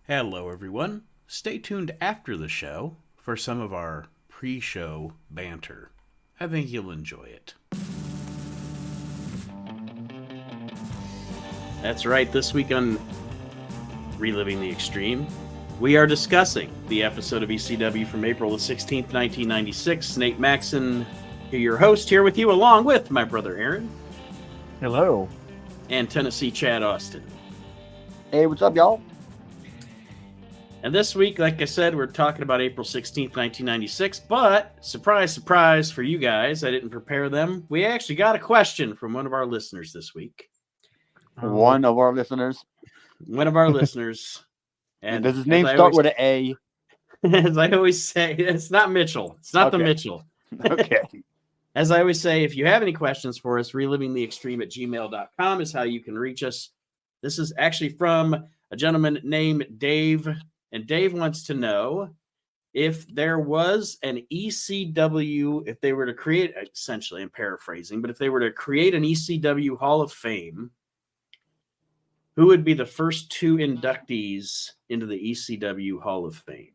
Hello, everyone. Stay tuned after the show for some of our pre-show banter. I think you'll enjoy it. That's right, this week on Reliving the Extreme, we are discussing the episode of ECW from April the 16th, 1996. Nate Maxon, your host, here with you, along with my brother Aaron. Hello. And Tennessee Chad Austin. Hey, what's up, y'all? And this week, like I said, we're talking about April 16th, 1996, but surprise, surprise for you guys, I didn't prepare them. We actually got a question from one of our listeners this week. One of our listeners. One of our listeners. And does his name start with an A? As I always say, it's not Mitchell. It's not the Mitchell. Okay. As I always say, if you have any questions for us, relivingtheextreme@gmail.com is how you can reach us. This is actually from a gentleman named Dave. And Dave wants to know if there was an ECW, if they were to create, essentially, I'm paraphrasing, but if they were to create an ECW Hall of Fame, who would be the first two inductees into the ECW Hall of Fame?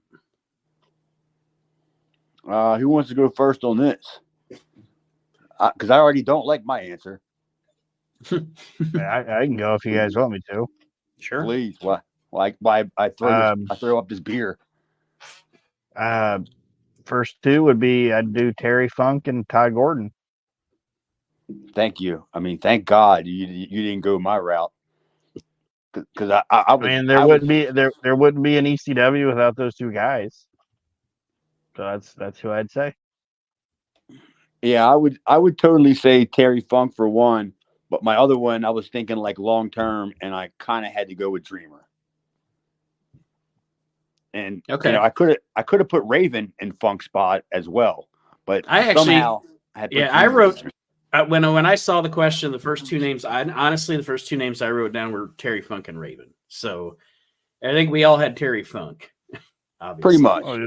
Who wants to go first on this? Because I already don't like my answer. I can go if you guys want me to. Sure. Please. Why I throw up this beer. First two would be I'd do Terry Funk and Todd Gordon. Thank you. I mean, thank God you didn't go my route. Because there wouldn't be an ECW without those two guys. So that's who I'd say. Yeah, I would totally say Terry Funk for one, but my other one I was thinking like long term, and I kind of had to go with Dreamer. And okay, I could have put Raven in Funk's spot as well, but somehow had I wrote when I saw the question, the first two names I wrote down were Terry Funk and Raven. So I think we all had Terry Funk. Obviously. Pretty much. Well,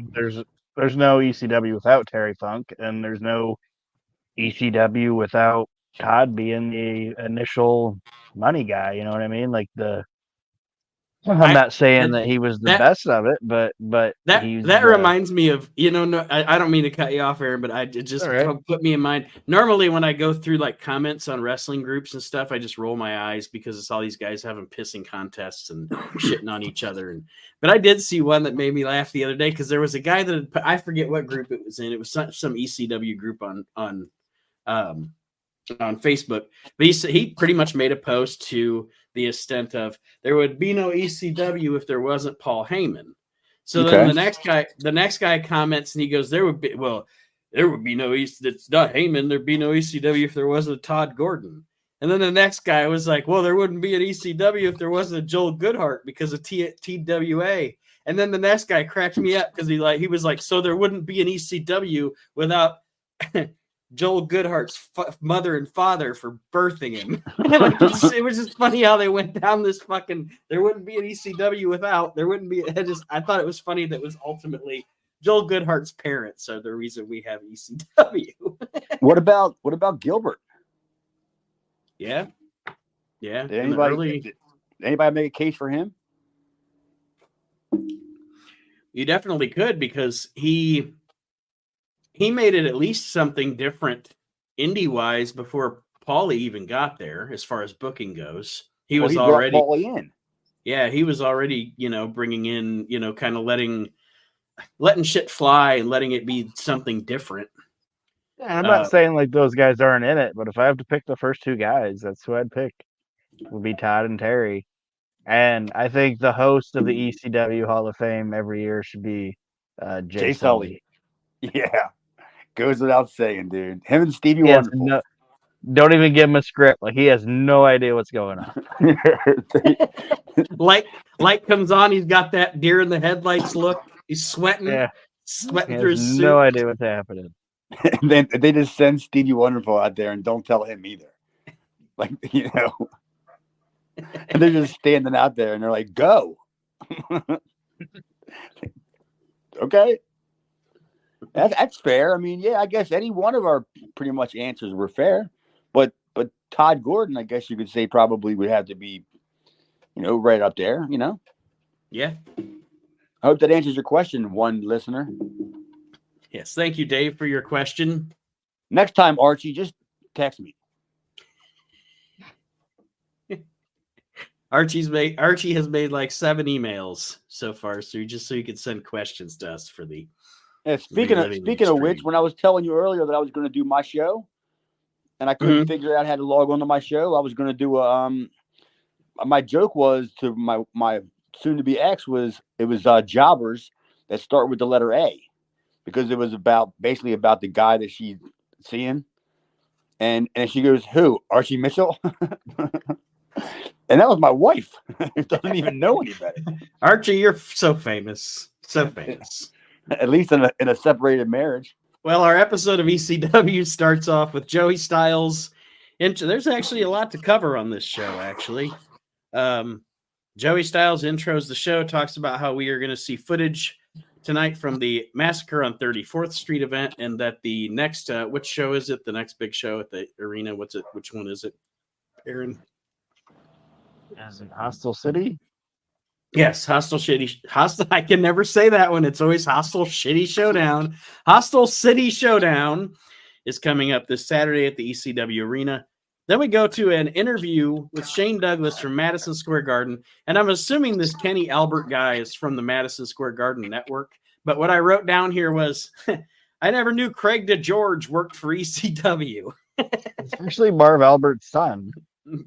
there's no ECW without Terry Funk, and there's no ECW without Todd being the initial money guy. You know what I mean? Like I'm not saying that he was the best of it, but that reminds me of, I don't mean to cut you off, Aaron, but it just put me in mind. Normally when I go through like comments on wrestling groups and stuff, I just roll my eyes because it's all these guys having pissing contests and shitting on each other. But I did see one that made me laugh the other day because there was a guy that I forget what group it was in. It was some ECW group on Facebook, but he pretty much made a post to the extent of there would be no ECW if there wasn't Paul Heyman. So then the next guy comments and he goes, there would be no it's not Heyman, there'd be no ECW if there wasn't Todd Gordon. And then the next guy was like, well, there wouldn't be an ECW if there wasn't a Joel Goodhart because of TWA. And then the next guy cracked me up because he was like, so there wouldn't be an ECW without Joel Goodhart's mother and father for birthing him. It was just funny how they went down this there wouldn't be an ECW without, I thought it was funny that was ultimately Joel Goodhart's parents are the reason we have ECW. What about Gilbert? Yeah. Did anybody make a case for him? You definitely could, because he made it at least something different indie-wise before Paulie even got there, as far as booking goes. He was already Paulie in. Yeah, he was already, bringing in, kind of letting shit fly and letting it be something different. Yeah, I'm not saying like those guys aren't in it, but if I have to pick the first two guys, that's who I'd pick. Would be Todd and Terry. And I think the host of the ECW Hall of Fame every year should be Jay Sully. Yeah. Goes without saying, dude. Him and Stevie Wonderful. Don't even give him a script. Like, he has no idea what's going on. Light comes on. He's got that deer in the headlights look. He's sweating. Yeah. Sweating through his suit. No idea what's happening. And then they just send Stevie Wonderful out there and don't tell him either. Like, and they're just standing out there and they're like, go. Okay. That's fair. I mean, yeah, I guess any one of our pretty much answers were fair, but Todd Gordon, I guess you could say, probably would have to be, right up there, Yeah. I hope that answers your question, one listener. Yes, thank you, Dave, for your question. Next time, Archie, just text me. Archie has made like 7 emails so far, so you could send questions to us for the. Yeah, speaking of which, when I was telling you earlier that I was going to do my show, and I couldn't figure out how to log on to my show, I was going to do my joke was to my soon-to-be ex was jobbers that start with the letter A, because it was basically about the guy that she's seeing, and she goes, "Who? Archie Mitchell?" And that was my wife. Who doesn't even know any better. Archie, you're so famous, so famous. At least in a separated marriage. Well, our episode of ECW starts off with Joey Styles. There's actually a lot to cover on this show, actually. Joey Styles intros the show, talks about how we are going to see footage tonight from the Massacre on 34th Street event, and that the next, which show is it? The next big show at the arena? What's it? Which one is it, Aaron? Is it Hostile City? Yes, Hostile. I can never say that one. It's always Hostile Shitty Showdown. Hostile City Showdown is coming up this Saturday at the ECW Arena. Then we go to an interview with Shane Douglas from Madison Square Garden. And I'm assuming this Kenny Albert guy is from the Madison Square Garden network. But what I wrote down here was, I never knew Craig DeGeorge worked for ECW. It's actually Marv Albert's son.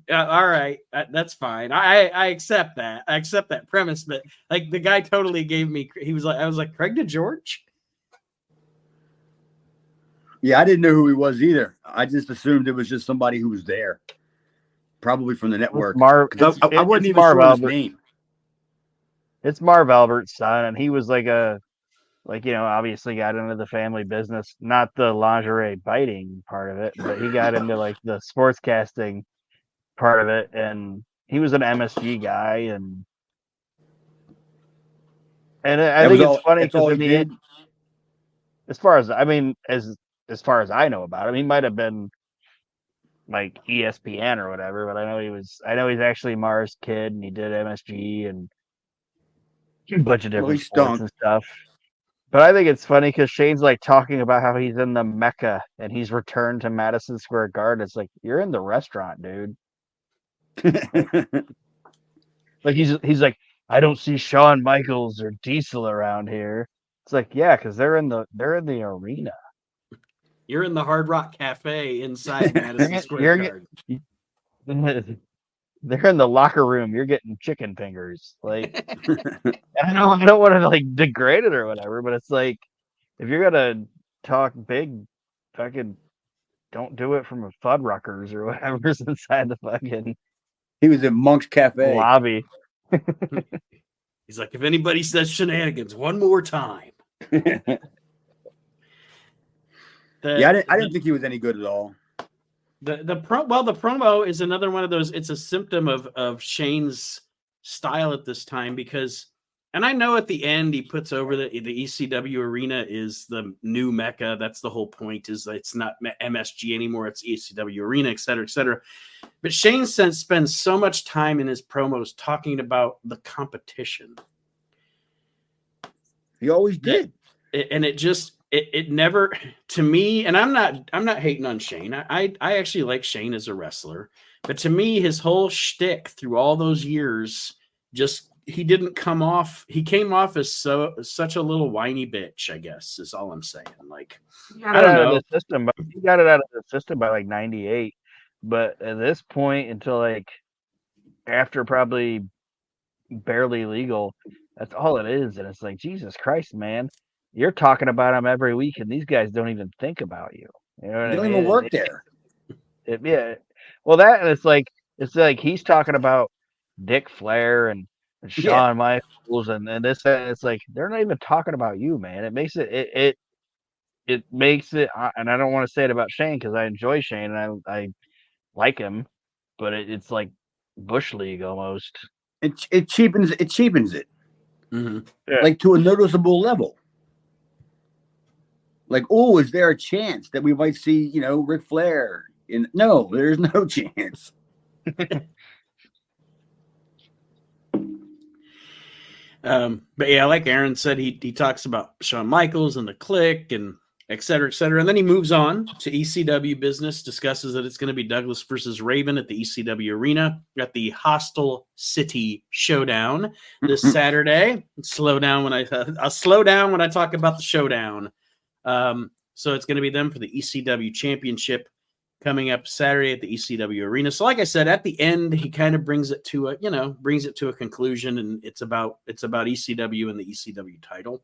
All right, that's fine. I accept that. I accept that premise, but like the guy totally gave me. I was like Craig DeGeorge. Yeah, I didn't know who he was either. I just assumed it was just somebody who was there, probably from the network. I wasn't even sure his name. It's Marv Albert's son, and he was obviously got into the family business, not the lingerie biting part of it, but he got into like the sportscasting part of it, and he was an MSG guy, and I think it's funny because in the end, as far as I know about him, he might have been like ESPN or whatever, but I know he's actually Mars kid, and he did MSG and a bunch of different sports and stuff. But I think it's funny because Shane's like talking about how he's in the Mecca and he's returned to Madison Square Garden. It's like, you're in the restaurant, dude. Like he's like, I don't see Shawn Michaels or Diesel around here. It's like, yeah, because they're in the arena. You're in the Hard Rock Cafe inside Madison Square Garden. They're in the locker room. You're getting chicken fingers. Like, I don't want to like degrade it or whatever, but it's like, if you're gonna talk big, fucking don't do it from a Fuddruckers or whatever's inside the fucking. He was in Monk's Cafe lobby. He's like, if anybody says shenanigans one more time. I didn't think he was any good at all. The promo is another one of those. It's a symptom of Shane's style at this time, because, and I know at the end he puts over the ECW arena is the new Mecca. That's the whole point, is that it's not MSG anymore. It's ECW arena, et cetera, et cetera. But Shane spends so much time in his promos talking about the competition. He always did. And it never, to me, and I'm not hating on Shane. I actually like Shane as a wrestler, but to me, his whole shtick through all those years, he came off as such a little whiny bitch, I guess, is all I'm saying. Like, I don't know. He got it out of the system by like 98, but at this point, until like after probably Barely Legal, that's all it is. And it's like, Jesus Christ, man. You're talking about them every week, and these guys don't even think about you. You know what I mean? They don't even work there. Yeah. Well, that, and it's like he's talking about Dick Flair and Shawn Michaels and this. And it's like, they're not even talking about you, man. It makes it and I don't want to say it about Shane because I enjoy Shane and I like him, but it's like Bush League almost. It cheapens it. Mm-hmm. Yeah. Like to a noticeable level. Like, oh, is there a chance that we might see, Ric Flair? No, there's no chance. But yeah, like Aaron said, he talks about Shawn Michaels and the Clique and et cetera, et cetera. And then he moves on to ECW business, discusses that it's going to be Douglas versus Raven at the ECW Arena at the Hostile City Showdown this Saturday. I'll slow down when I talk about the showdown. So it's going to be them for the ECW Championship coming up Saturday at the ECW Arena. So like I said, at the end, he kind of brings it to a conclusion, and it's about ECW and the ECW title.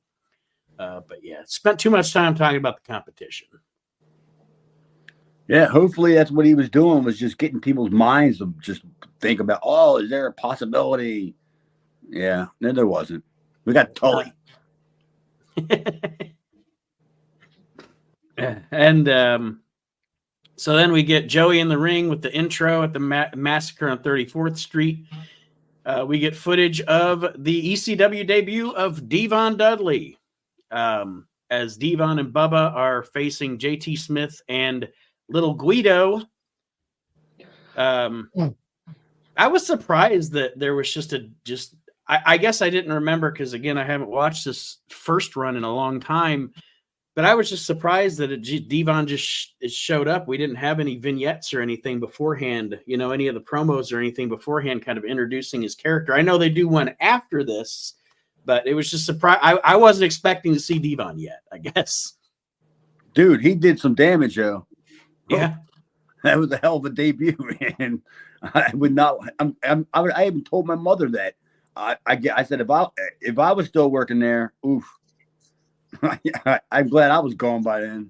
But yeah, spent too much time talking about the competition. Yeah, hopefully that's what he was doing, was just getting people's minds to just think about, oh, is there a possibility? Yeah, no, there wasn't. We got Tully. And so then we get Joey in the ring with the intro at the massacre on 34th Street. We get footage of the ECW debut of D-Von Dudley, as D-Von and Bubba are facing JT Smith and Little Guido. I was surprised that there was I guess I didn't remember, because again, I haven't watched this first run in a long time. But I was just surprised that D-Von just showed up. We didn't have any vignettes or anything beforehand, any of the promos or anything beforehand kind of introducing his character. I know they do one after this, but it was just surprise. I wasn't expecting to see D-Von yet, I guess. Dude, he did some damage, yo. Yeah. That was a hell of a debut, man. I would not. I even told my mother that. I said, if I was still working there, oof. I'm glad I was gone by then.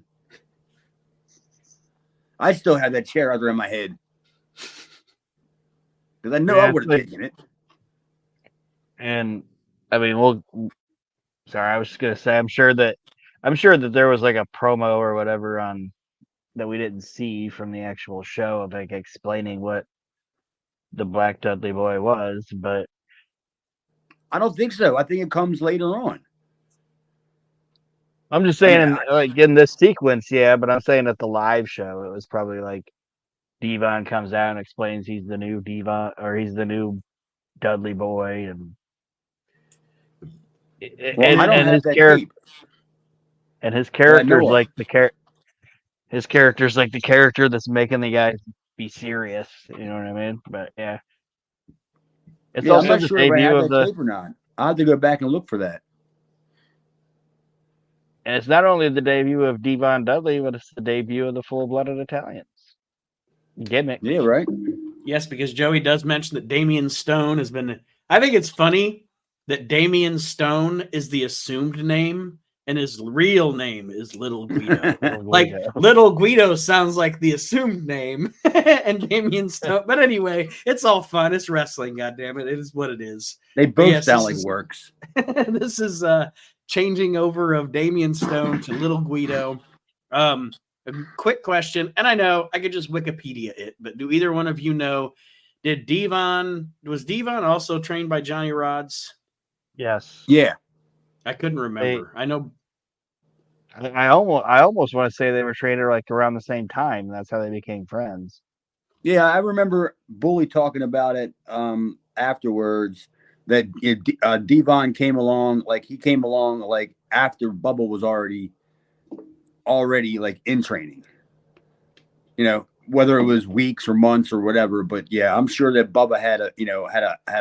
I still had that chair out there in my head, because I know I would have taken it. And I mean, sorry, I was just gonna say, I'm sure that there was like a promo or whatever on that we didn't see from the actual show of like explaining what the Black Dudley Boy was, but I don't think so. I think it comes later on. I'm just saying, like in this sequence, yeah, but I'm saying at the live show, it was probably like D-Von comes out and explains he's the new D-Von, or he's the new Dudley Boy, and I don't have that tape. And his character's like his character's like the character that's making the guys be serious. You know what I mean? But yeah, it's also I'm not sure if I have that tape or not. I'll have to go back and look for that. And it's not only the debut of D-Von Dudley, but it's the debut of the Full-Blooded Italians gimmick. Yeah, right. Yes, because Joey does mention that Damian Stone has been. I think it's funny that Damian Stone is the assumed name, and his real name is Little Guido. Little Guido sounds like the assumed name, and Damian Stone. But anyway, it's all fun. It's wrestling. Goddammit. It is what it is. They both sound like works. This is changing over of Damian Stone to Little Guido. A quick question, and I know I could just Wikipedia it, but do either one of you know, was D-Von also trained by Johnny Rods? Yes. Yeah. I couldn't remember. I know. I almost want to say they were trained like around the same time. That's how they became friends. Yeah, I remember Bully talking about it afterwards. That D-Von came along, like after Bubba was already like in training. Whether it was weeks or months or whatever, but yeah, I'm sure that Bubba had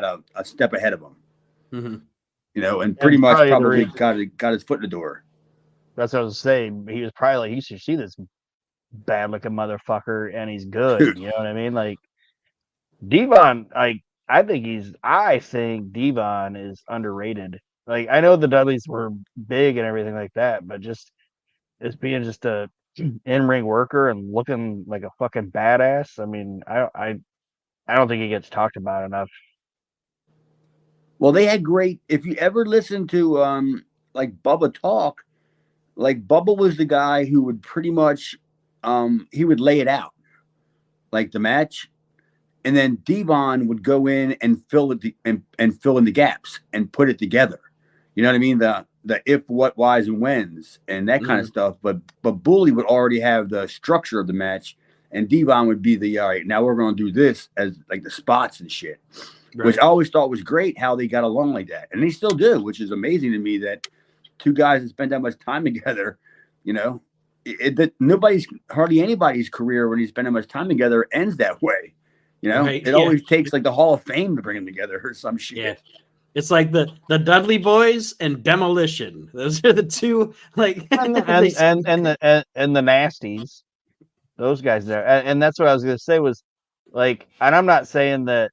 a step ahead of him. Mm-hmm. And pretty much probably got his foot in the door. That's what I was saying. He was probably like, you should see this bad looking motherfucker, and he's good. Dude. You know what I mean? Like D-Von, I think D-Von is underrated. Like, I know the Dudleys were big and everything like that, but just being just a in-ring worker and looking like a fucking badass. I mean, I don't think he gets talked about enough. Well, they had great. If you ever listen to like Bubba talk, like Bubba was the guy who would pretty much he would lay it out, like the match. And then D-Von would go in and fill in the gaps and put it together. You know what I mean? The if, what, whys, and whens and that kind of stuff. But Bully would already have the structure of the match, and D-Von would be the all right. Now we're going to do this as like the spots and shit, Right. which I always thought was great how they got along like that, and they still do, which is amazing to me that two guys that spend that much time together, you know, that hardly anybody's career when you spend that much time together ends that way. You know, Right, it always takes like the Hall of Fame to bring them together or some shit. Yeah. It's like the Dudley Boys and Demolition. Those are the two, like, and the Nasties, those guys there, and that's what I was gonna say was like, and I'm not saying that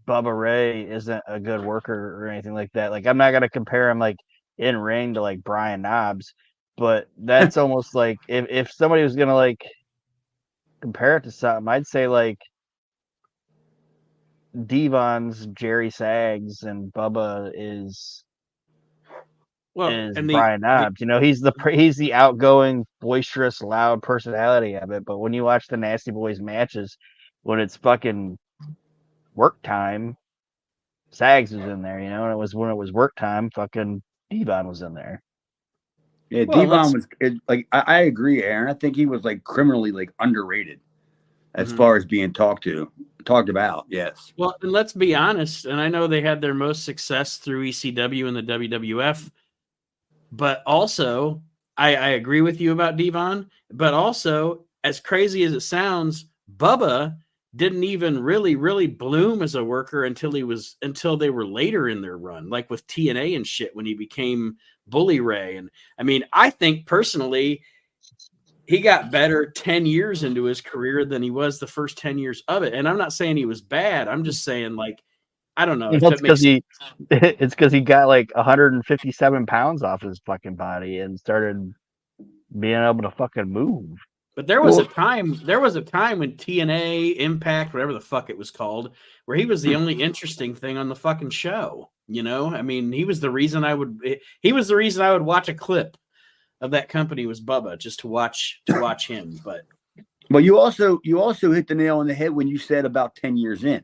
Bubba Ray isn't a good worker or anything like that. Like, I'm not gonna compare him like in ring to like Brian Knobbs, but that's almost like if somebody was gonna like compare it to something, I'd say like D-Von's Jerry Sags and Bubba is Brian Knobbs. You know, he's the outgoing, boisterous, loud personality of it. But when you watch the Nasty Boys matches, when it's fucking work time, Sags was in there. You know, and when it was work time, fucking D-Von was in there. Yeah, D-Von was like I agree, Aaron. I think he was like criminally like underrated as far as being talked about. Yes. Well, and let's be honest, and I know they had their most success through ECW and the WWF, but also I agree with you about D-Von, but also, as crazy as it sounds, Bubba didn't even really bloom as a worker until they were later in their run, like with TNA and shit, when he became Bully Ray. And I mean, I think personally he got better 10 years into his career than he was the first 10 years of it. And I'm not saying he was bad. I'm just saying, like, I don't know. It's because he got like 157 pounds off his fucking body and started being able to fucking move. But there was a time when TNA, Impact, whatever the fuck it was called, where he was the only interesting thing on the fucking show. You know, I mean, he was the reason I would watch a clip of that company, was Bubba, just to watch him. But you also hit the nail on the head when you said about 10 years in,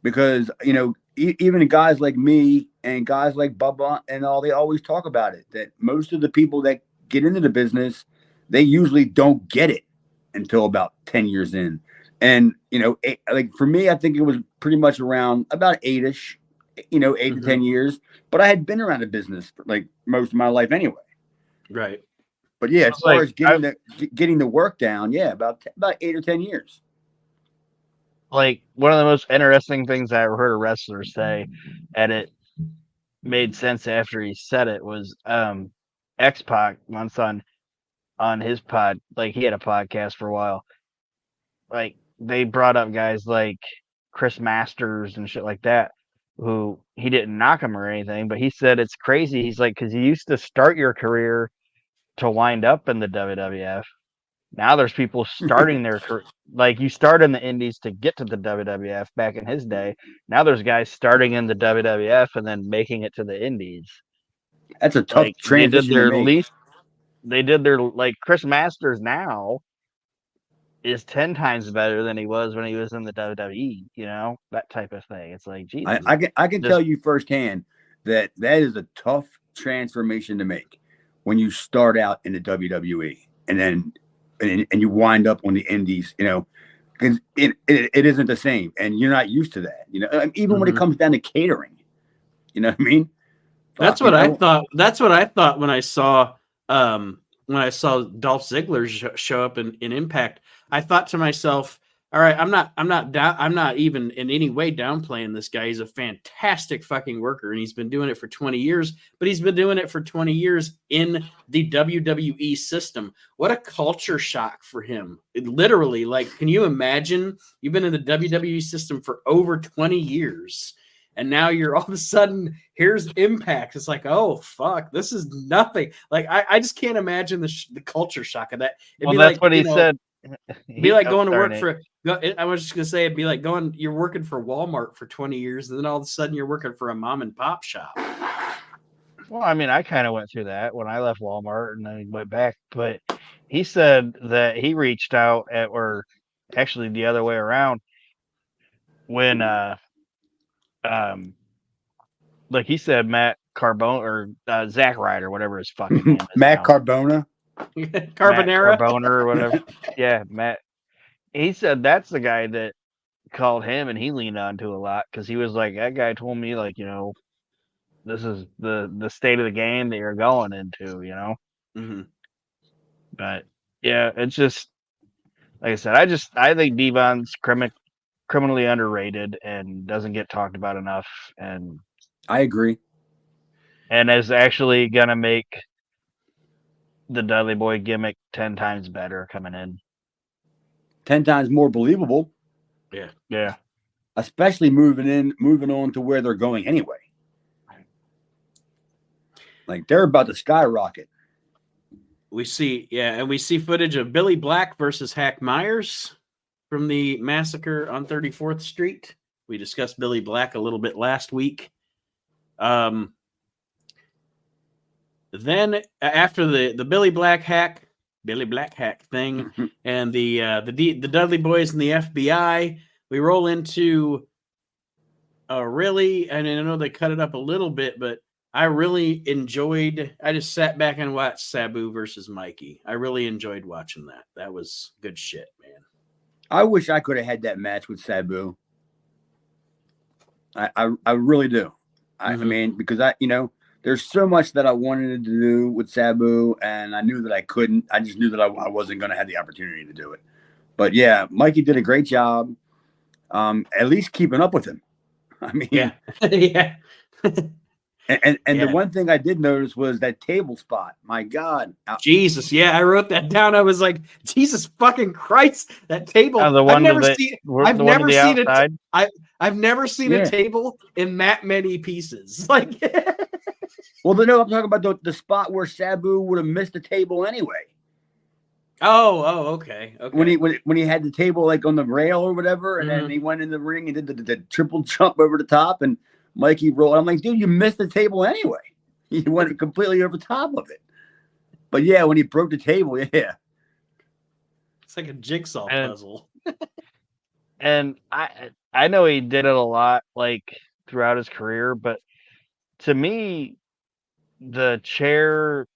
because you know, even guys like me and guys like Bubba and all, they always talk about it, that most of the people that get into the business, they usually don't get it until about 10 years in. And you know, like for me, I think it was pretty much around about 8-ish, you know, 8 to 10 years. But I had been around the business for like most of my life anyway. Right. But yeah, as far as getting the work down, yeah, about 8 or 10 years. Like, one of the most interesting things I ever heard a wrestler say, and it made sense after he said it, was X-Pac once on his pod, like he had a podcast for a while. Like, they brought up guys like Chris Masters and shit like that, who he didn't knock him or anything, but he said it's crazy. He's like, because you used to start your career to wind up in the WWF. Now there's people starting their career, like you start in the indies to get to the WWF back in his day. Now there's guys starting in the WWF and then making it to the indies. That's a tough transition. They did their like Chris Masters now is 10 times better than he was when he was in the WWE, you know, that type of thing. It's like, Jesus. I can tell you firsthand that is a tough transformation to make when you start out in the WWE and then and you wind up on the indies, you know, because it isn't the same, and you're not used to that, you know. Even when it comes down to catering, you know what I mean? That's what I thought. That's what I thought when I saw Dolph Ziggler show up in Impact. I thought to myself, all right, I'm not even in any way downplaying this guy. He's a fantastic fucking worker, and he's been doing it for 20 years, but he's been doing it for 20 years in the WWE system. What a culture shock for him. It literally, like, can you imagine? You've been in the WWE system for over 20 years, and now you're all of a sudden, here's Impact. It's like, oh, fuck, this is nothing. Like, I just can't imagine the culture shock of that. Well, that's what he said. It'd be like going to work for. I was just gonna say, it'd be like you're working for Walmart for 20 years, and then all of a sudden you're working for a mom and pop shop. Well, I mean, I kind of went through that when I left Walmart and then went back. But he said that he reached out or actually the other way around, when like he said, Matt Carbone or Zack Ryder, whatever his fucking name is. Matt Carbona. Carbonara. Matt Carbona or whatever. Yeah, Matt. he said that's the guy that called him, and he leaned on to a lot because he was like, that guy told me, like, this is the state of the game that you're going into, Mm-hmm. But yeah, it's just like I said. I think D-Von's criminally underrated and doesn't get talked about enough, and I agree. And is actually gonna make the Dudley Boy gimmick 10 times better coming in. 10 times more believable. Yeah. Especially moving on to where they're going anyway. Like they're about to skyrocket. We see footage of Billy Black versus Hack Myers from the massacre on 34th Street. We discussed Billy Black a little bit last week. Then after the Billy Black hack thing and the Dudley Boys and the FBI, we roll into and I know they cut it up a little bit, but I really enjoyed. I just sat back and watched Sabu versus Mikey. I really enjoyed watching that. That was good shit, man. I wish I could have had that match with Sabu. I really do. I mean, because there's so much that I wanted to do with Sabu, and I knew that I couldn't. I just knew that I wasn't going to have the opportunity to do it. But yeah, Mikey did a great job. At least keeping up with him. I mean, yeah. And the one thing I did notice was that table spot. My God. Jesus. Yeah, I wrote that down. I was like, Jesus fucking Christ, that table. I've never seen a table in that many pieces. Like, well, no, I'm talking about the spot where Sabu would have missed the table anyway. Okay. When he had the table like on the rail or whatever, and then he went in the ring and did the triple jump over the top, and Mikey rolled. I'm like, dude, you missed the table anyway. He went completely over top of it. But yeah, when he broke the table, yeah. It's like a jigsaw puzzle. And I know he did it a lot, like, throughout his career, but to me, the chair,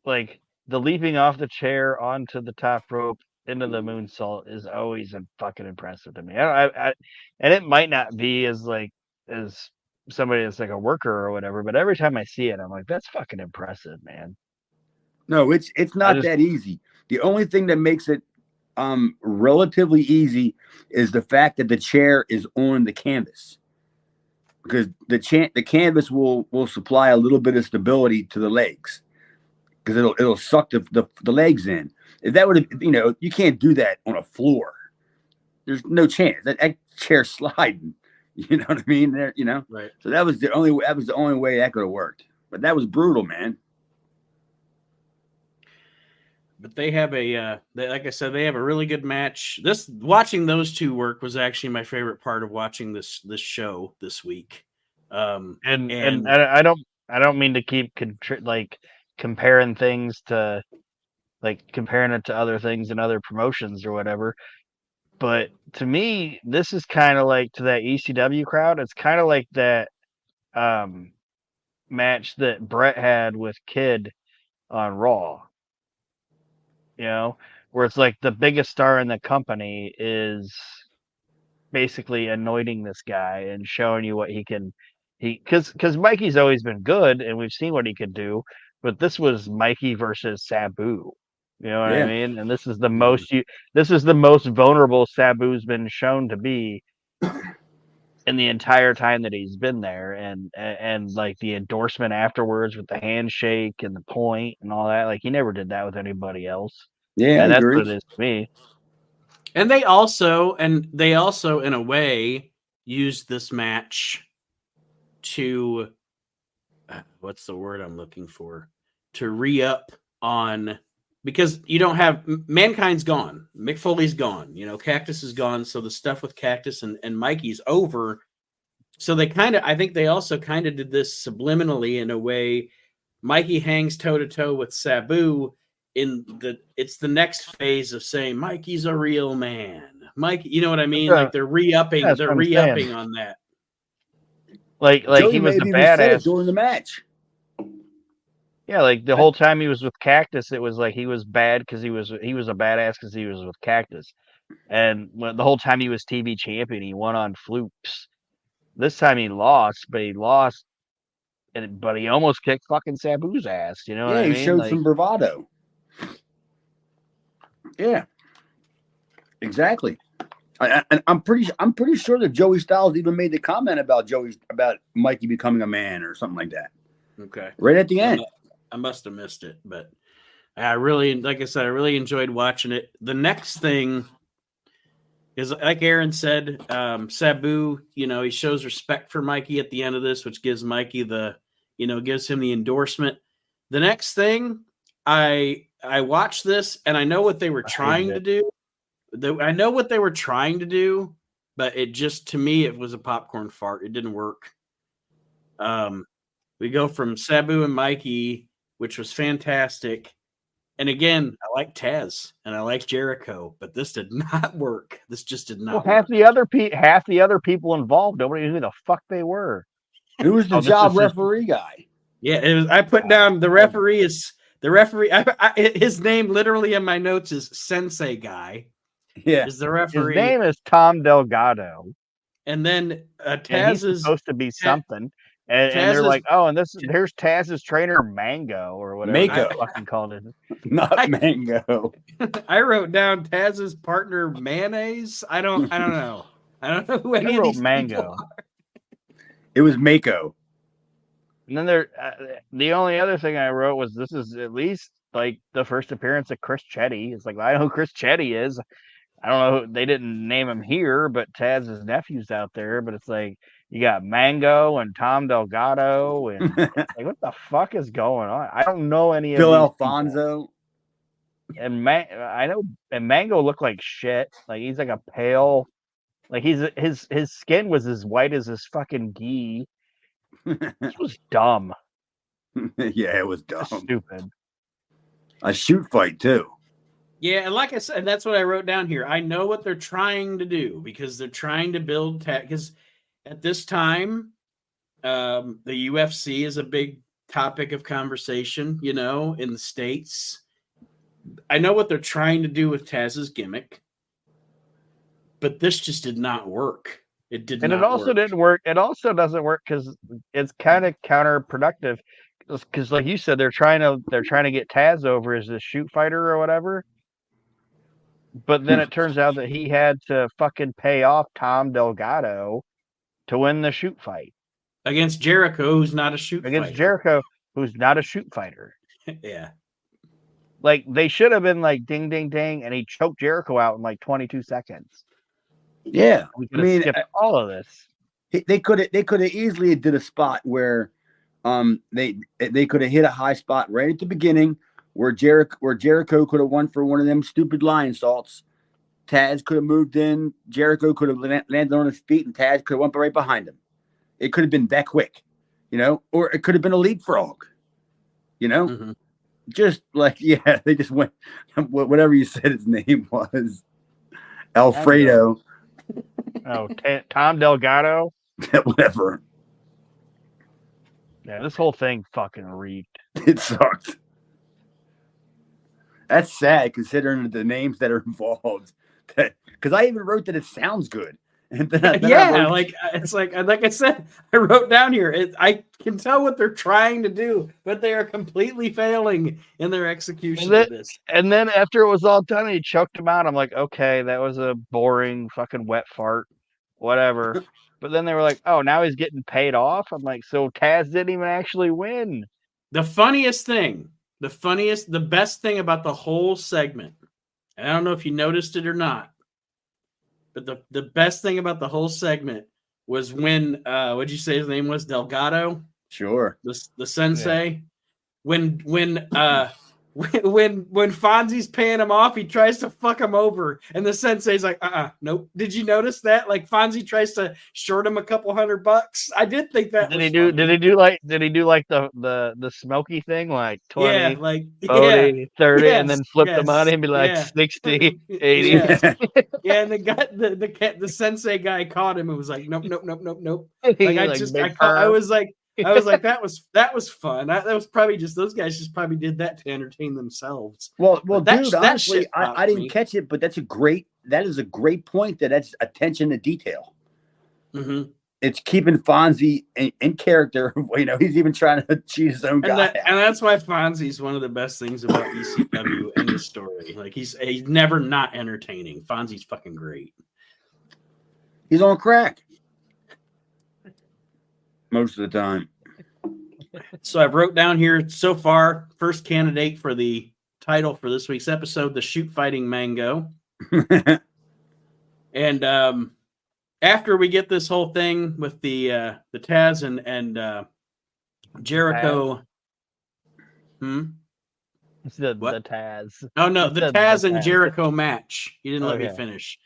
like, the leaping off the chair onto the top rope into the moonsault is always fucking impressive to me. And it might not be as somebody that's like a worker or whatever, but every time I see it, I'm like, that's fucking impressive, man. No, it's not that easy. The only thing that makes it relatively easy is the fact that the chair is on the canvas, because the canvas will supply a little bit of stability to the legs, because it'll suck the legs in. If that would have, you can't do that on a floor. There's no chance that chair sliding. You know what I mean? There, Right. So that was the only way that could have worked. But that was brutal, man. But they have like I said, they have a really good match. Watching those two work was actually my favorite part of watching this show this week. And I don't mean to keep comparing things to, like, comparing it to other things and other promotions or whatever. But to me, this is kind of like, to that ECW crowd, it's kind of like that match that Brett had with Kid on Raw. Where it's like the biggest star in the company is basically anointing this guy and showing you what he can. Because Mikey's always been good, and we've seen what he could do. But this was Mikey versus Sabu. You know what I mean? And this is the most vulnerable Sabu's been shown to be in the entire time that he's been there, and like the endorsement afterwards with the handshake and the point and all that. Like, he never did that with anybody else. Yeah, and I that's agree. what it is to me. And they also in a way used this match to what's the word I'm looking for? To re-up on, because you don't have Mankind's gone, Mick Foley's gone, Cactus is gone, so the stuff with Cactus and Mikey's over. So I think they also kind of did this subliminally in a way. Mikey hangs toe to toe with Sabu it's the next phase of saying Mikey's a real man. Mikey, you know what I mean? Like they're re-upping on that. Like he was a badass during the match. Yeah, like the whole time he was with Cactus, it was like he was bad because he was a badass because he was with Cactus. And the whole time he was TV champion, he won on flukes. This time he lost, but he almost kicked fucking Sabu's ass. You know what I mean? He showed some bravado. Yeah, exactly. I'm pretty sure that Joey Styles even made the comment about Mikey becoming a man or something like that. Okay. Right at the end. I must have missed it, but I really enjoyed watching it. The next thing is, like Aaron said, Sabu, he shows respect for Mikey at the end of this, which gives Mikey gives him the endorsement. The next thing, I watched this and I know what they were trying to do. I know what they were trying to do, but it just, to me, it was a popcorn fart. It didn't work. We go from Sabu and Mikey, which was fantastic. And again, I like Taz and I like Jericho, but this did not work. This just did not work. Half the other people involved, nobody knew who the fuck they were. Who was the job referee guy? Yeah, it was. I put down the referee is the referee. His name literally in my notes is Sensei Guy. Yeah, is the referee. His name is Tom Delgado. And then Taz is supposed to be something. And they're like, oh, and here's Taz's trainer, Mango, or whatever. Mako. I fucking called it. Not Mango. I wrote down Taz's partner, Mayonnaise. I don't know. I don't know who any of these Mango. people are. It was Mako. And then the only other thing I wrote was, this is at least like the first appearance of Chris Chetty. It's like, I know who Chris Chetty is. I don't know. They didn't name him here, but Taz's nephew's out there. But it's like, you got Mango and Tom Delgado, and like, what the fuck is going on? I don't know any of Phil these Alfonso. people. And Mango looked like shit. Like, he's like a pale, like his skin was as white as his fucking gi. This was dumb. Yeah, it was dumb. Stupid. A shoot fight too. Yeah, and like I said, that's what I wrote down here. I know what they're trying to do, because they're trying to build because at this time, the UFC is a big topic of conversation, in the States. I know what they're trying to do with Taz's gimmick, but this just did not work. It did not work. And it also didn't work. It also doesn't work because it's kind of counterproductive. Because, like you said, they're trying to get Taz over as a shoot fighter or whatever. But then it turns out that he had to fucking pay off Tom Delgado to win the shoot fight against Jericho, who's not a shoot fighter. Jericho, who's not a shoot fighter. Yeah. Like, they should have been like, ding, ding, ding, and he choked Jericho out in like 22 seconds. Yeah. We could have skipped all of this. They could have easily did a spot where they could have hit a high spot right at the beginning where Jericho could have won for one of them stupid lion salts. Taz could have moved in. Jericho could have landed on his feet, and Taz could have went right behind him. It could have been that quick, or it could have been a leapfrog, Mm-hmm. Just like, yeah, they just went, whatever you said his name was, Alfredo. Oh, Tom Delgado? Whatever. Yeah, this whole thing fucking reeked. It sucked. That's sad considering the names that are involved. Because I even wrote that it sounds good. And then it's like I said, I wrote down here. I can tell what they're trying to do, but they are completely failing in their execution of this. And then after it was all done, he choked him out. I'm like, okay, that was a boring fucking wet fart, whatever. But then they were like, oh, now he's getting paid off. I'm like, so Taz didn't even actually win. The best thing about the whole segment, and I don't know if you noticed it or not, but the best thing about the whole segment was when what'd you say his name was? Delgado? Sure. The sensei. Yeah. When Fonzie's paying him off, he tries to fuck him over, and the sensei's like, nope. Did you notice that? Like, Fonzie tries to short him a couple $100. I did think that. Did he do like the smoky thing, like 20, yeah, like 40, 30, yes, and then flip the money and be like 60, 80. Yeah. Yeah, and the sensei guy caught him and was like, nope. Like, I was I was like, that was fun. That was probably just those guys just probably did that to entertain themselves. Well, dude, honestly, I didn't catch it, but that is a great point. That's attention to detail. Mm-hmm. It's keeping Fonzie in character. You know, he's even trying to cheat his own guy. And that's why Fonzie's one of the best things about ECW and the story. Like he's never not entertaining. Fonzie's fucking great. He's on crack most of the time. So I've wrote down here so far, first candidate for the title for this week's episode, the Shoot Fighting Mango. And after we get this whole thing with the Taz and Jericho. It's the Taz. Oh no, the Taz and Jericho match. You didn't let me finish.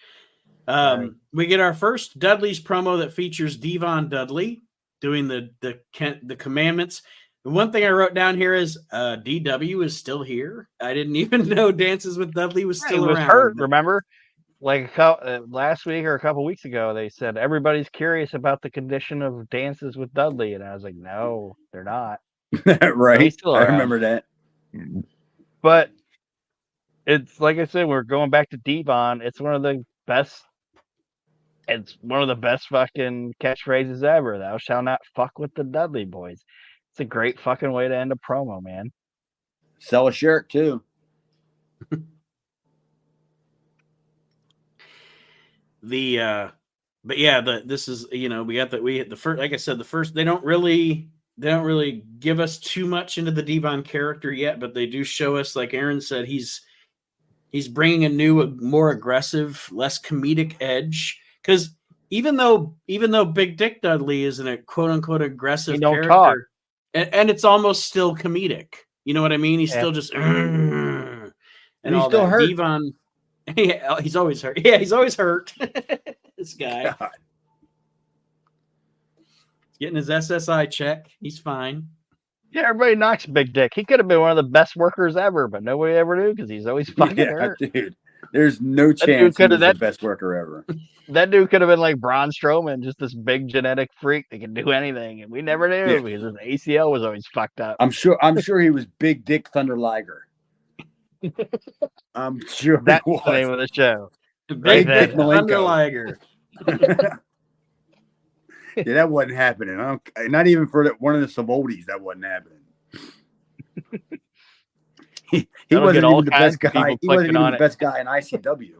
We get our first Dudley's promo that features D-Von Dudley doing the commandments. The one thing I wrote down here is DW is still here. I didn't even know Dances with Dudley was still around. He was hurt, remember? Like last week or a couple weeks ago, they said everybody's curious about the condition of Dances with Dudley, and I was like, no, they're not. Right? I remember that. But it's like I said, we're going back to D-Von. It's one of the best. It's one of the best fucking catchphrases ever. Thou shalt not fuck with the Dudley boys. It's a great fucking way to end a promo, man. Sell a shirt too. But yeah, this is, you know, we hit the first, like I said, the first, they don't really give us too much into the D-Von character yet, but they do show us, like Aaron said, he's bringing a new, more aggressive, less comedic edge. Because even though Big Dick Dudley isn't a quote unquote aggressive character, and it's almost still comedic. You know what I mean? He's still just and he's all still that. Hurt. D-Von, he's always hurt. Yeah, he's always hurt. This guy. God. Getting his SSI check. He's fine. Yeah, everybody knocks Big Dick. He could have been one of the best workers ever, but nobody ever knew because he's always fucking hurt. Dude. There's no chance he's the best worker ever. That dude could have been like Braun Strowman, just this big genetic freak that can do anything, and we never knew because his ACL was always fucked up. I'm sure he was Big Dick Thunder Liger. I'm sure that's the name of the show. Big Dick Thunder Liger. Yeah, that wasn't happening. Not even for one of the Savoldies, that wasn't happening. He wasn't even the best guy. He wasn't even the best guy in ICW.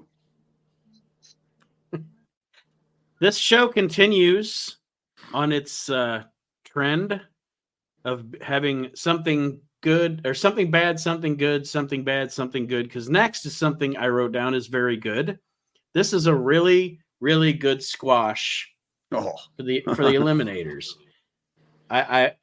This show continues on its trend of having something good or something bad, something good, something bad, something good. Because next is something I wrote down is very good. This is a really, really good squash for the eliminators. I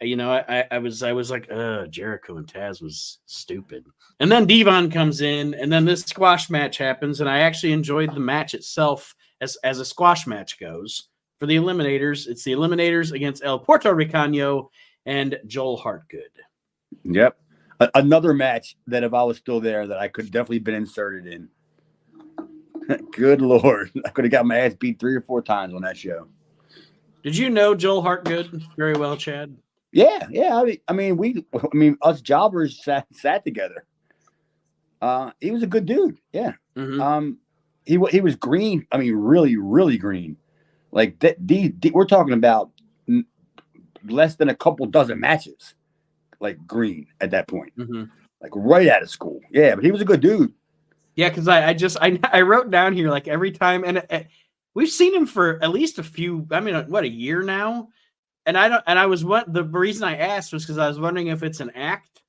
was like, Jericho and Taz was stupid. And then D-Von comes in, and then this squash match happens, and I actually enjoyed the match itself as a squash match goes. For the eliminators, it's the eliminators against El Puerto Ricano and Joel Hartgood. Yep. Another match that if I was still there that I could definitely been inserted in. Good Lord. I could have got my ass beat 3 or 4 times on that show. Did you know Joel Hartgood very well, Chad? Yeah. I mean, us jobbers sat together. He was a good dude. Yeah. Mm-hmm. He was green. I mean, really, really green. Like we're talking about less than a couple dozen matches, like green at that point, like right out of school. Yeah, but he was a good dude. Yeah, because I wrote down here like every time, and we've seen him for at least a few. I mean, what, a year now? And the reason I asked was because I was wondering if it's an act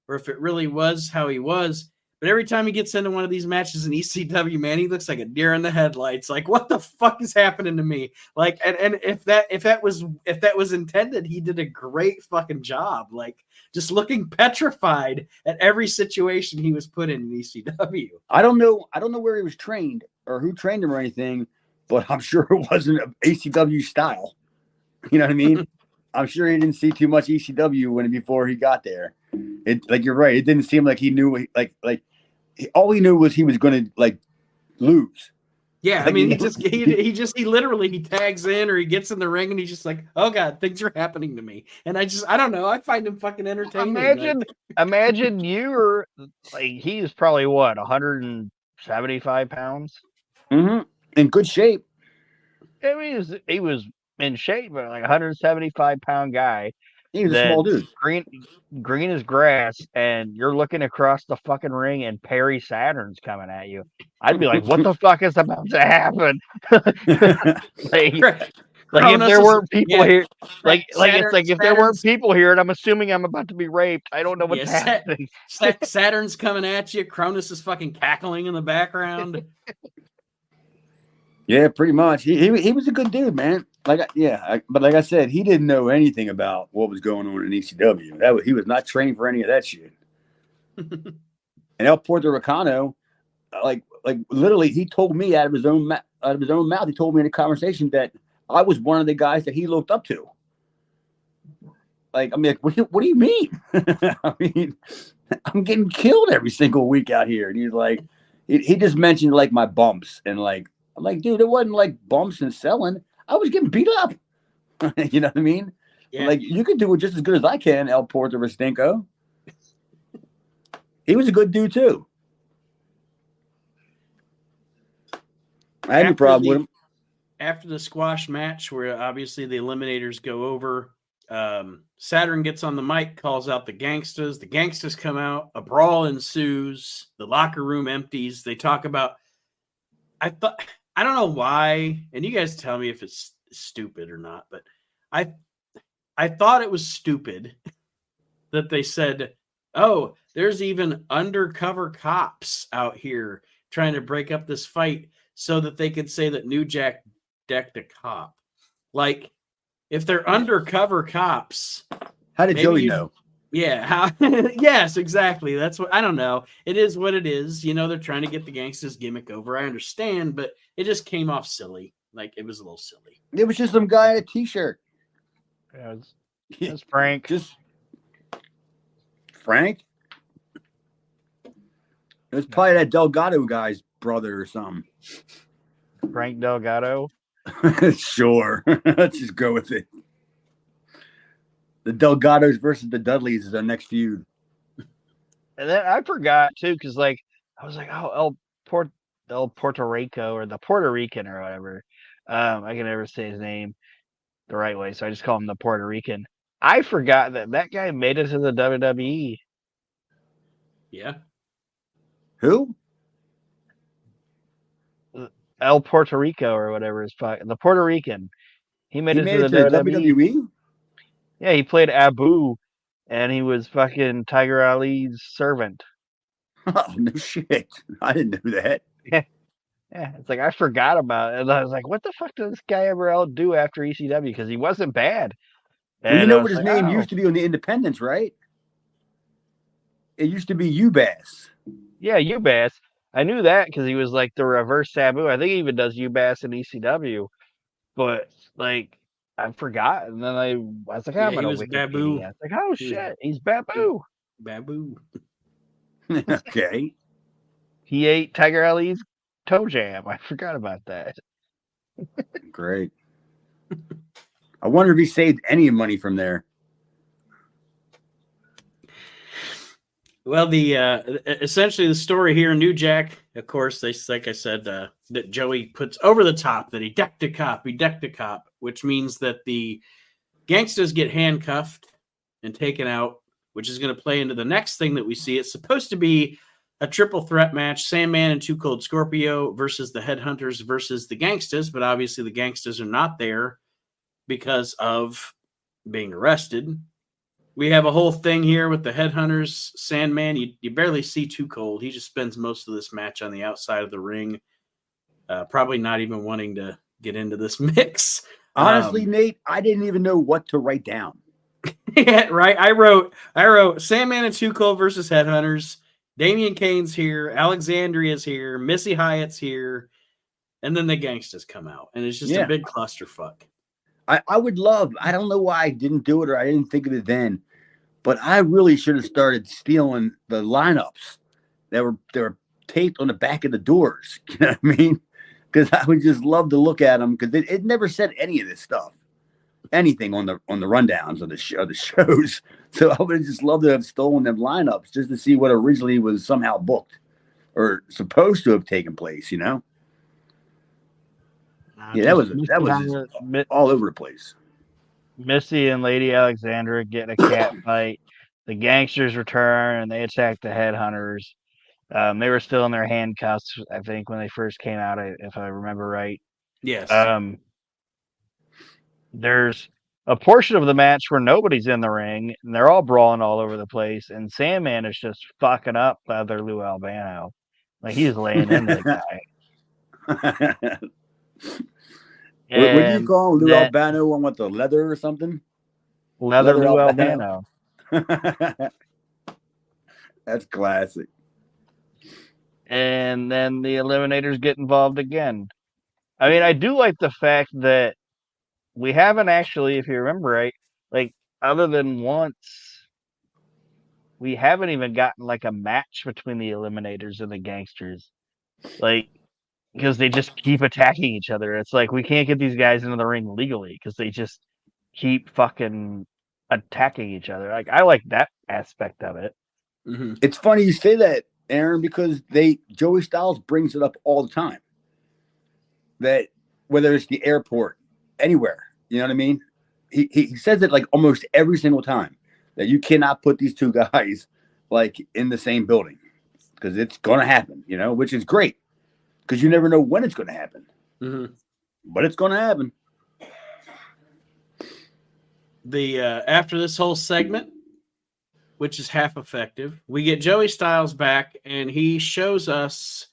or if it really was how he was. But every time he gets into one of these matches in ECW, man, he looks like a deer in the headlights. Like, what the fuck is happening to me? Like, and if that was intended, he did a great fucking job. Like, just looking petrified at every situation he was put in ECW. I don't know where he was trained or who trained him or anything, but I'm sure it wasn't an ECW style. You know what I mean? I'm sure he didn't see too much ECW before he got there. Like, you're right. It didn't seem like he knew all he knew was he was going to like lose. Yeah, I mean, he literally tags in or he gets in the ring and he's just like, oh God, things are happening to me. And I don't know. I find him fucking entertaining. Imagine you're like, he's probably what, 175 pounds? Mm-hmm. In good shape. I mean, he was in shape, but like 175-pound guy. He was a small dude. Green as grass, and you're looking across the fucking ring and Perry Saturn's coming at you. I'd be like, what the fuck is about to happen? Like if there weren't people here, if there weren't people here, and I'm assuming I'm about to be raped, I don't know what's happening. Saturn's coming at you. Cronus is fucking cackling in the background. Yeah, pretty much. He was a good dude, man. But like I said, he didn't know anything about what was going on in ECW. He was not trained for any of that shit. And El Puerto Ricano, like literally, he told me out of his own mouth. He told me in a conversation that I was one of the guys that he looked up to. Like, I mean, what do you mean? I mean, I'm getting killed every single week out here. And he's like, he just mentioned like my bumps and like. I'm like, dude, it wasn't like bumps and selling. I was getting beat up. You know what I mean? Yeah. Like, you could do it just as good as I can, El Puerto Rico. He was a good dude, too. I had no problem with him. After the squash match, where obviously the Eliminators go over, Saturn gets on the mic, calls out the Gangstas. The Gangstas come out. A brawl ensues. The locker room empties. They talk about... I don't know why, and you guys tell me if it's stupid or not, but I thought it was stupid that they said, oh, there's even undercover cops out here trying to break up this fight so that they could say that New Jack decked a cop. Like, if they're undercover cops... How did Joey know? Yeah. Yes, exactly. That's what I don't know. It is what it is. You know, they're trying to get the Gangstas gimmick over. I understand, but it just came off silly. Like, it was a little silly. It was just some guy in a t-shirt. Yeah, it's Frank. Just Frank? It was probably that Delgado guy's brother or something. Frank Delgado? Sure. Let's just go with it. The Delgados versus the Dudleys is our next feud. And then I forgot too, because like I was like, oh, El Puerto Rico or the Puerto Rican or whatever. I can never say his name the right way, so I just call him the Puerto Rican. I forgot that guy made it to the WWE. Yeah. Who? El Puerto Rico or whatever is the Puerto Rican. He made it to the WWE. Yeah, he played Abu, and he was fucking Tiger Ali's servant. Oh, no shit. I didn't know that. Yeah, it's like I forgot about it. And I was like, what the fuck did this guy ever do after ECW? Because he wasn't bad. Well, you know what his name used to be on the Independents, right? It used to be Ubass. Yeah, Ubass. I knew that because he was like the reverse Sabu. I think he even does Ubass in ECW. But, like... I forgot, and then I was like, I'm gonna Babu. I was like, oh shit, he's Babu. Babu. Okay. He ate Tiger Ali's toe jam. I forgot about that. Great. I wonder if he saved any money from there. Well, the essentially the story here, New Jack, of course, they like I said, that Joey puts over the top that he decked a cop, which means that the Gangstas get handcuffed and taken out, which is going to play into the next thing that we see. It's supposed to be a triple threat match, Sandman and Too Cold Scorpio versus the Headhunters versus the Gangstas, but obviously the Gangstas are not there because of being arrested. We have a whole thing here with the Headhunters, Sandman. You barely see Too Cold. He just spends most of this match on the outside of the ring, probably not even wanting to get into this mix. Honestly, Nate, I didn't even know what to write down. Yeah, right. I wrote Sandman and Too Cold versus Headhunters. Damian Kane's here. Alexandria's here. Missy Hyatt's here. And then the Gangstas come out. And it's just a big clusterfuck. I would love, I don't know why I didn't do it or I didn't think of it then, but I really should have started stealing the lineups that were taped on the back of the doors. You know what I mean? because I would just love to look at them because it never said any of this stuff, anything on the rundowns of the shows. So I would just love to have stolen them lineups just to see what originally was somehow booked or supposed to have taken place. Yeah, that was just all over the place. Missy and Lady Alexandra get in a cat fight. The gangsters return and they attack the headhunters. They were still in their handcuffs, I think, when they first came out, if I remember right. Yes. There's a portion of the match where nobody's in the ring and they're all brawling all over the place, and Sandman is just fucking up other Lou Albano. Like, he's laying into the guy. What do you call Lou Albano on what, the leather or something? Leather Lou Albano. That's classic. And then the Eliminators get involved again. I mean, I do like the fact that we haven't actually, if you remember right, like, other than once, we haven't even gotten like a match between the Eliminators and the Gangsters. Like, because they just keep attacking each other. It's like, we can't get these guys into the ring legally because they just keep fucking attacking each other. Like, I like that aspect of it. Mm-hmm. It's funny you say that, Aaron, because Joey Styles brings it up all the time. That whether it's the airport, anywhere, you know what I mean? He says it like almost every single time that you cannot put these two guys like in the same building because it's going to happen, which is great because you never know when it's going to happen. Mm-hmm. But it's going to happen. After this whole segment, which is half effective, we get Joey Styles back and he shows us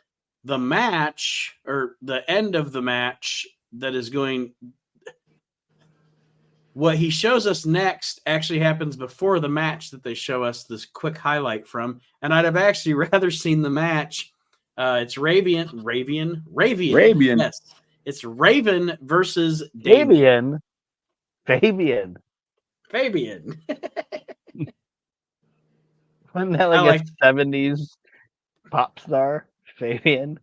the match or the end of the match that is going. What he shows us next actually happens before the match that they show us this quick highlight from. And I'd have actually rather seen the match. It's Ravian. Yes. It's Raven versus Fabian. Wasn't that like a 70s pop star? Fabian.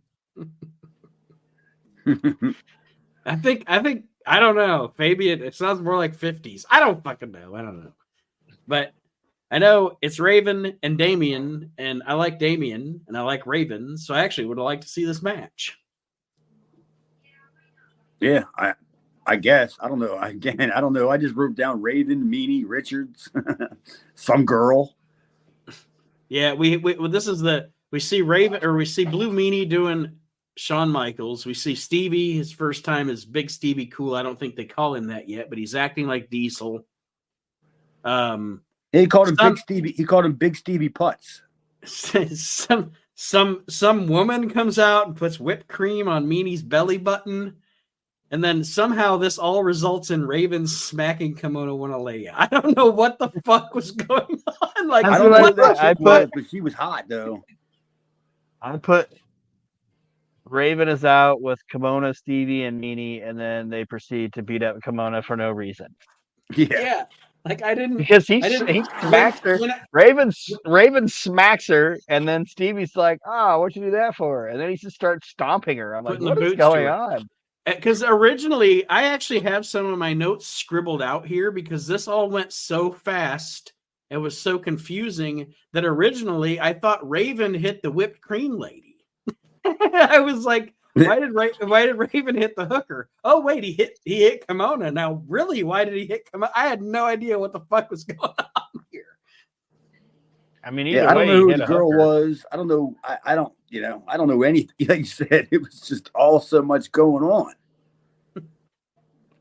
I think I don't know. Fabian, it sounds more like 50s. I don't fucking know. I don't know. But I know it's Raven and Damien, and I like Damien, and I like Raven, so I actually would have liked to see this match. Yeah, I guess. I don't know. Again, I don't know. I just wrote down Raven, Meanie, Richards, some girl. Yeah, we see Raven, or we see Blue Meanie doing Shawn Michaels. We see Stevie, his first time is Big Stevie Cool. I don't think they call him that yet, but he's acting like Diesel. He called him Big Stevie. He called him Big Stevie Putz. Some woman comes out and puts whipped cream on Meanie's belly button, and then somehow this all results in Raven smacking Kimono Wanalea. I don't know what the fuck was going on. Like, I don't know what that chick was, but she was hot though. I put Raven is out with Kimono, Stevie, and Meanie, and then they proceed to beat up Kimono for no reason. Yeah. Like, I didn't, because he smacks her. Raven smacks her, and then Stevie's like, what'd you do that for? And then he just starts stomping her. I'm like, what is going on? Because originally, I actually have some of my notes scribbled out here because this all went so fast. It was so confusing that originally I thought Raven hit the whipped cream lady. I was like, why did Raven hit the hooker? Oh wait, he hit Kimono. Now really, why did he hit Kimono? I had no idea what the fuck was going on here. I mean, I don't know who the girl was. I don't know. I don't know anything. Like you said, it was just all so much going on.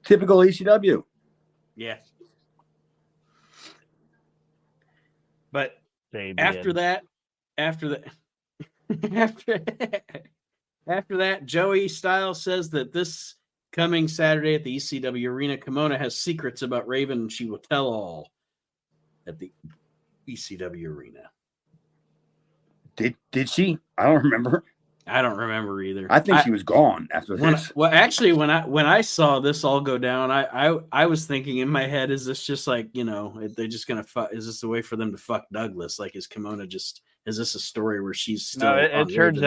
Typical ECW. Yeah. But after that, Joey Styles says that this coming Saturday at the ECW Arena, Kimono has secrets about Raven, and she will tell all at the ECW Arena. Did she? I don't remember. I don't remember either. I think she was gone after this. Well, actually, when I saw this all go down, I was thinking in my head, is this just like, they're just gonna fuck? Is this a way for them to fuck Douglas? Like, is Kimono just? Is this a story where she's still? No, it turns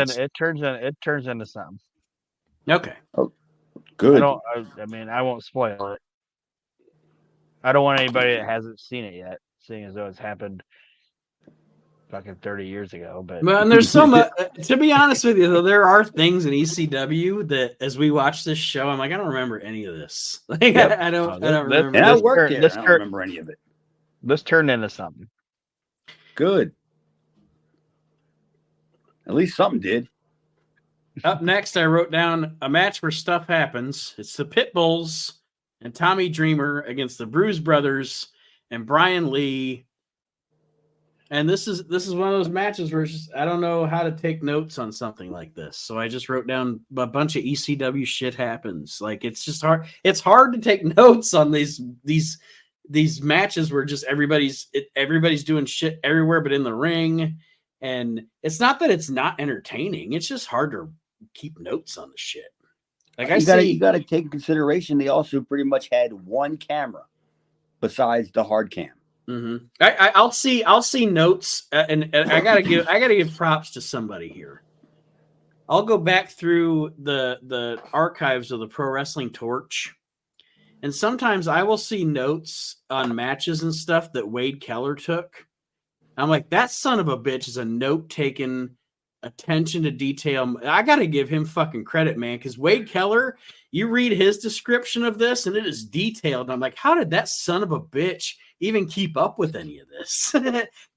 into something. Okay. Oh, good. I mean, I won't spoil it. I don't want anybody that hasn't seen it yet, seeing as though it's happened fucking 30 years ago. But Well, and there's so much. To be honest with you, though, there are things in ECW that, as we watch this show, I'm like, I don't remember any of this. Like, Yep. I don't remember. And I worked there. I don't remember any of it. This turned into something. Good. At least something did. Up next, I wrote down a match where stuff happens. It's the Pitbulls and Tommy Dreamer against the Bruise Brothers and Brian Lee. And this is one of those matches where I don't know how to take notes on something like this. So I just wrote down a bunch of ECW shit happens. Like, it's just hard. It's hard to take notes on these matches where just everybody's doing shit everywhere but in the ring. And it's not that it's not entertaining. It's just hard to keep notes on the shit. Like, you gotta take in consideration they also pretty much had one camera besides the hard cam. Mm-hmm. I'll see notes, and I gotta give props to somebody here. I'll go back through the archives of the Pro Wrestling Torch, and sometimes I will see notes on matches and stuff that Wade Keller took. I'm like, that son of a bitch is a note-taking, attention to detail. I got to give him fucking credit, man, because Wade Keller, you read his description of this, and it is detailed. And I'm like, how did that son of a bitch even keep up with any of this?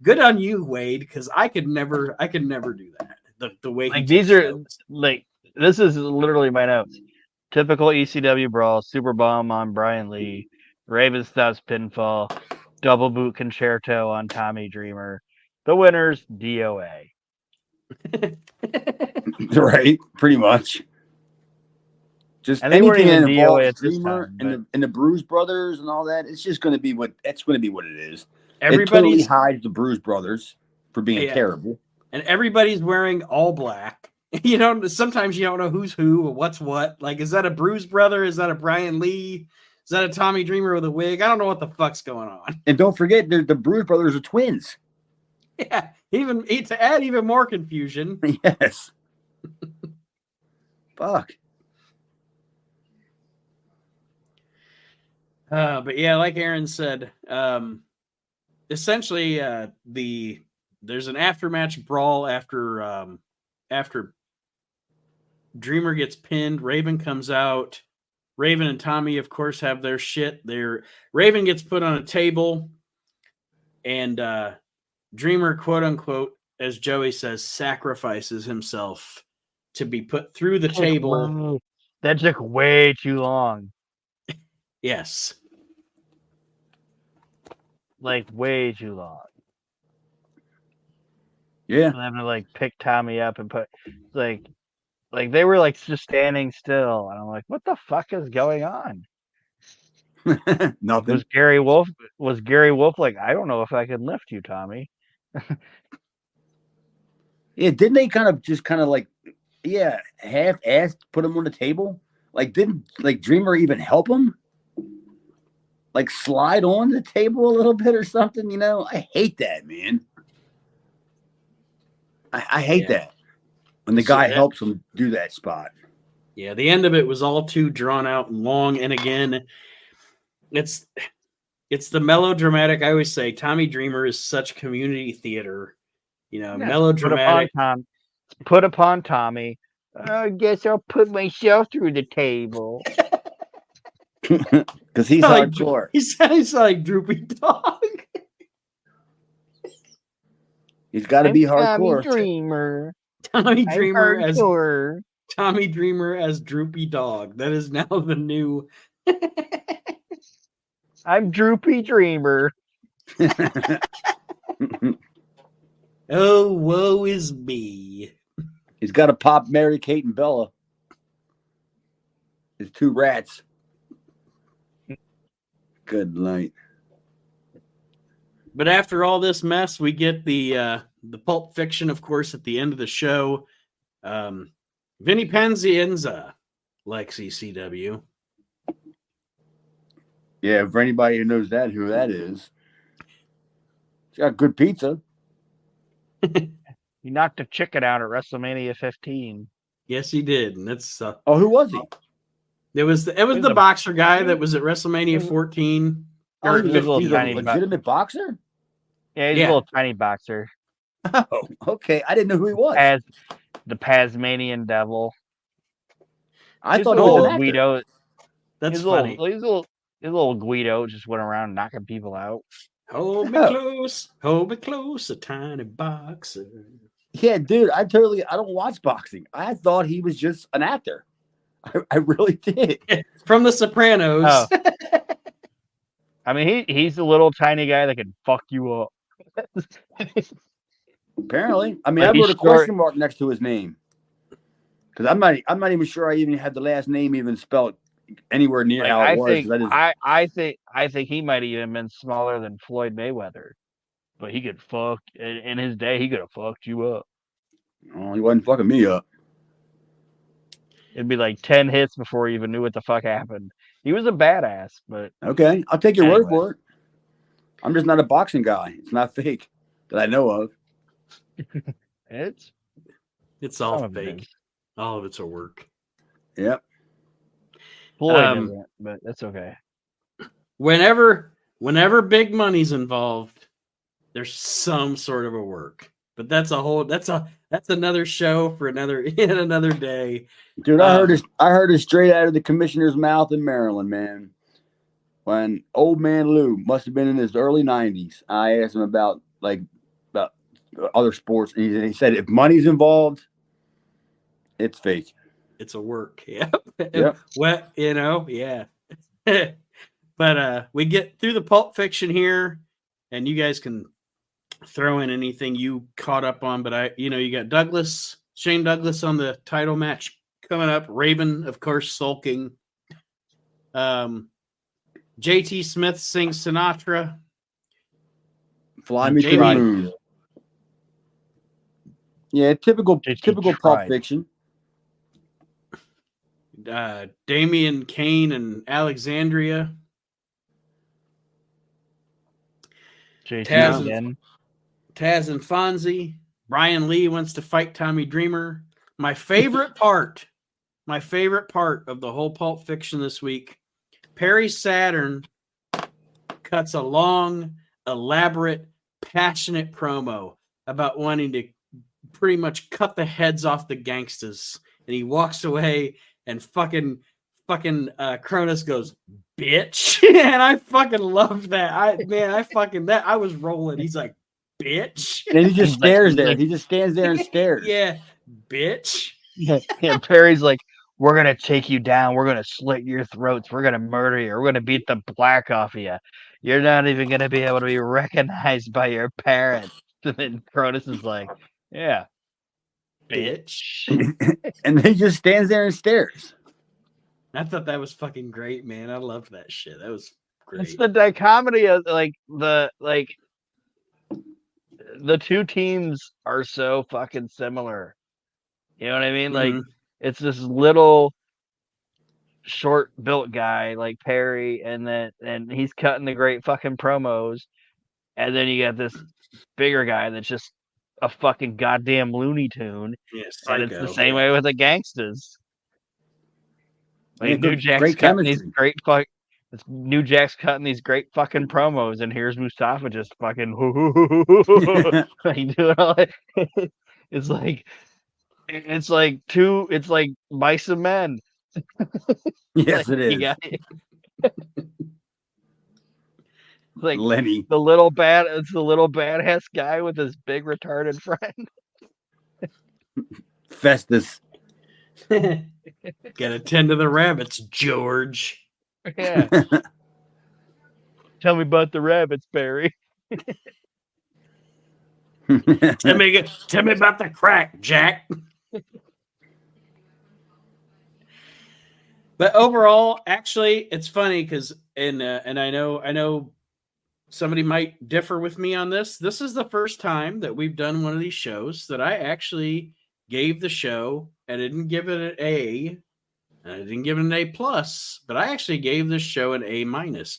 Good on you, Wade, because I could never do that. The way like these are notes. Like, this is literally my notes. Typical ECW brawl, super bomb on Brian Lee, Raven Stubbs pinfall, double boot concerto on Tommy Dreamer. The winners, DOA. Right, pretty much. Just anything that involves Dreamer and the Bruise Brothers and all that, it's just going to be what it is. It totally hides the Bruise Brothers for being terrible. And everybody's wearing all black. You know, sometimes you don't know who's who or what's what. Like, is that a Bruise Brother? Is that a Brian Lee? Is that a Tommy Dreamer with a wig? I don't know what the fuck's going on. And don't forget, the Bruise Brothers are twins. Yeah, to add even more confusion. Yes. Fuck. But yeah, like Aaron said, essentially, there's an aftermatch brawl after Dreamer gets pinned. Raven comes out. Raven and Tommy, of course, have their shit. Raven gets put on a table, and Dreamer, quote unquote, as Joey says, sacrifices himself to be put through the table. Wow. That took way too long. Yes. Like, way too long. Yeah. And having to like pick Tommy up and put like they were like just standing still, and I'm like, what the fuck is going on? Nothing. Was Gary Wolf like, I don't know if I can lift you, Tommy? Yeah, didn't they kind of like half-assed put him on the table? Like, didn't like Dreamer even help him? Like, slide on the table a little bit or something, you know? I hate that, man. I hate that. When the guy helps him do that spot. Yeah, the end of it was all too drawn out and long. And again, it's the melodramatic. I always say Tommy Dreamer is such community theater, you know, melodramatic. Put upon Tommy. I guess I'll put myself through the table. Because he's hardcore. He sounds like Droopy Dog. He's got to be hardcore. Tommy Dreamer. Tommy Dreamer as Droopy Dog. That is now the new. I'm Droopy Dreamer. Oh, woe is me. He's got to pop Mary Kate and Bella. His two rats. Good night. But after all this mess, we get the Pulp Fiction, of course, at the end of the show. Vinny Penzienza likes ECW. Yeah, for anybody who knows who that is. He's got good pizza. He knocked a chicken out at WrestleMania 15. Yes, he did. And that's who was he? It was the boxer guy that was at WrestleMania 14. Oh, he's a legitimate boxer? Yeah, he's a little tiny boxer. Oh, okay. I didn't know who he was. The Tasmanian Devil. I thought he was an Guido. That's funny. His little Guido just went around knocking people out. Hold me close, a tiny boxer. Yeah, dude, I don't watch boxing. I thought he was just an actor. I really did. From The Sopranos. Oh. I mean, he's a little tiny guy that can fuck you up. Apparently. I mean, I wrote a question mark next to his name. Because I'm not even sure I even had the last name even spelled anywhere near how it was. I think he might even been smaller than Floyd Mayweather. But he could fuck in his day, he could have fucked you up. Oh, he wasn't fucking me up. It'd be like 10 hits before he even knew what the fuck happened. He was a badass, but okay, I'll take your word for it. I'm just not a boxing guy. It's not fake that I know of. It's all fake. All of it's a work. Yep. Floyd isn't, but that's okay. Whenever big money's involved, there's some sort of a work. But that's another show for another day. Dude, I heard it straight out of the commissioner's mouth in Maryland, man. When old man Lou must have been in his early 90s, I asked him about other sports, and he said if money's involved, it's fake. It's a work. Yeah. Yep. Well, yeah. But we get through the Pulp Fiction here, and you guys can throw in anything you caught up on. But you got Shane Douglas on the title match coming up. Raven, of course, sulking. JT Smith sings Sinatra. Fly me to the moon. Yeah, typical Pulp Fiction. Damian Kane and Alexandria. Taz and Fonzie. Brian Lee wants to fight Tommy Dreamer. My favorite part of the whole Pulp Fiction this week, Perry Saturn cuts a long, elaborate, passionate promo about wanting to pretty much cut the heads off the gangsters. And he walks away and fucking Cronus goes, bitch. And I fucking loved that. I was rolling. He's like, bitch. And he just stares there. He just stands there and stares. Yeah, bitch. Yeah, Perry's like, we're going to take you down. We're going to slit your throats. We're going to murder you. We're going to beat the black off of you. You're not even going to be able to be recognized by your parents. And then Cronus is like, yeah, bitch. And he just stands there and stares. I thought that was fucking great, man. I loved that shit. That was great. It's the dichotomy of the two teams are so fucking similar. You know what I mean? Mm-hmm. Like, it's this little short built guy like Perry, and he's cutting the great fucking promos, and then you got this bigger guy that's just a fucking goddamn Looney Tune. Yes, and it's the same way with the gangsters. Like New Jack's cutting these New Jack's cutting these great fucking promos, and here's Mustafa just fucking like doing all that. It's like mice and men. Yes, it is. Like Lenny, it's the little badass guy with his big retarded friend. Festus. Gotta tend to the rabbits, George. Yeah. Tell me about the rabbits, Barry. Tell me about the crack, Jack. But overall, actually, it's funny because and I know somebody might differ with me on this. This is the first time that we've done one of these shows that I actually gave the show, and I didn't give it an A, and I didn't give it an A+, but I actually gave this show an A-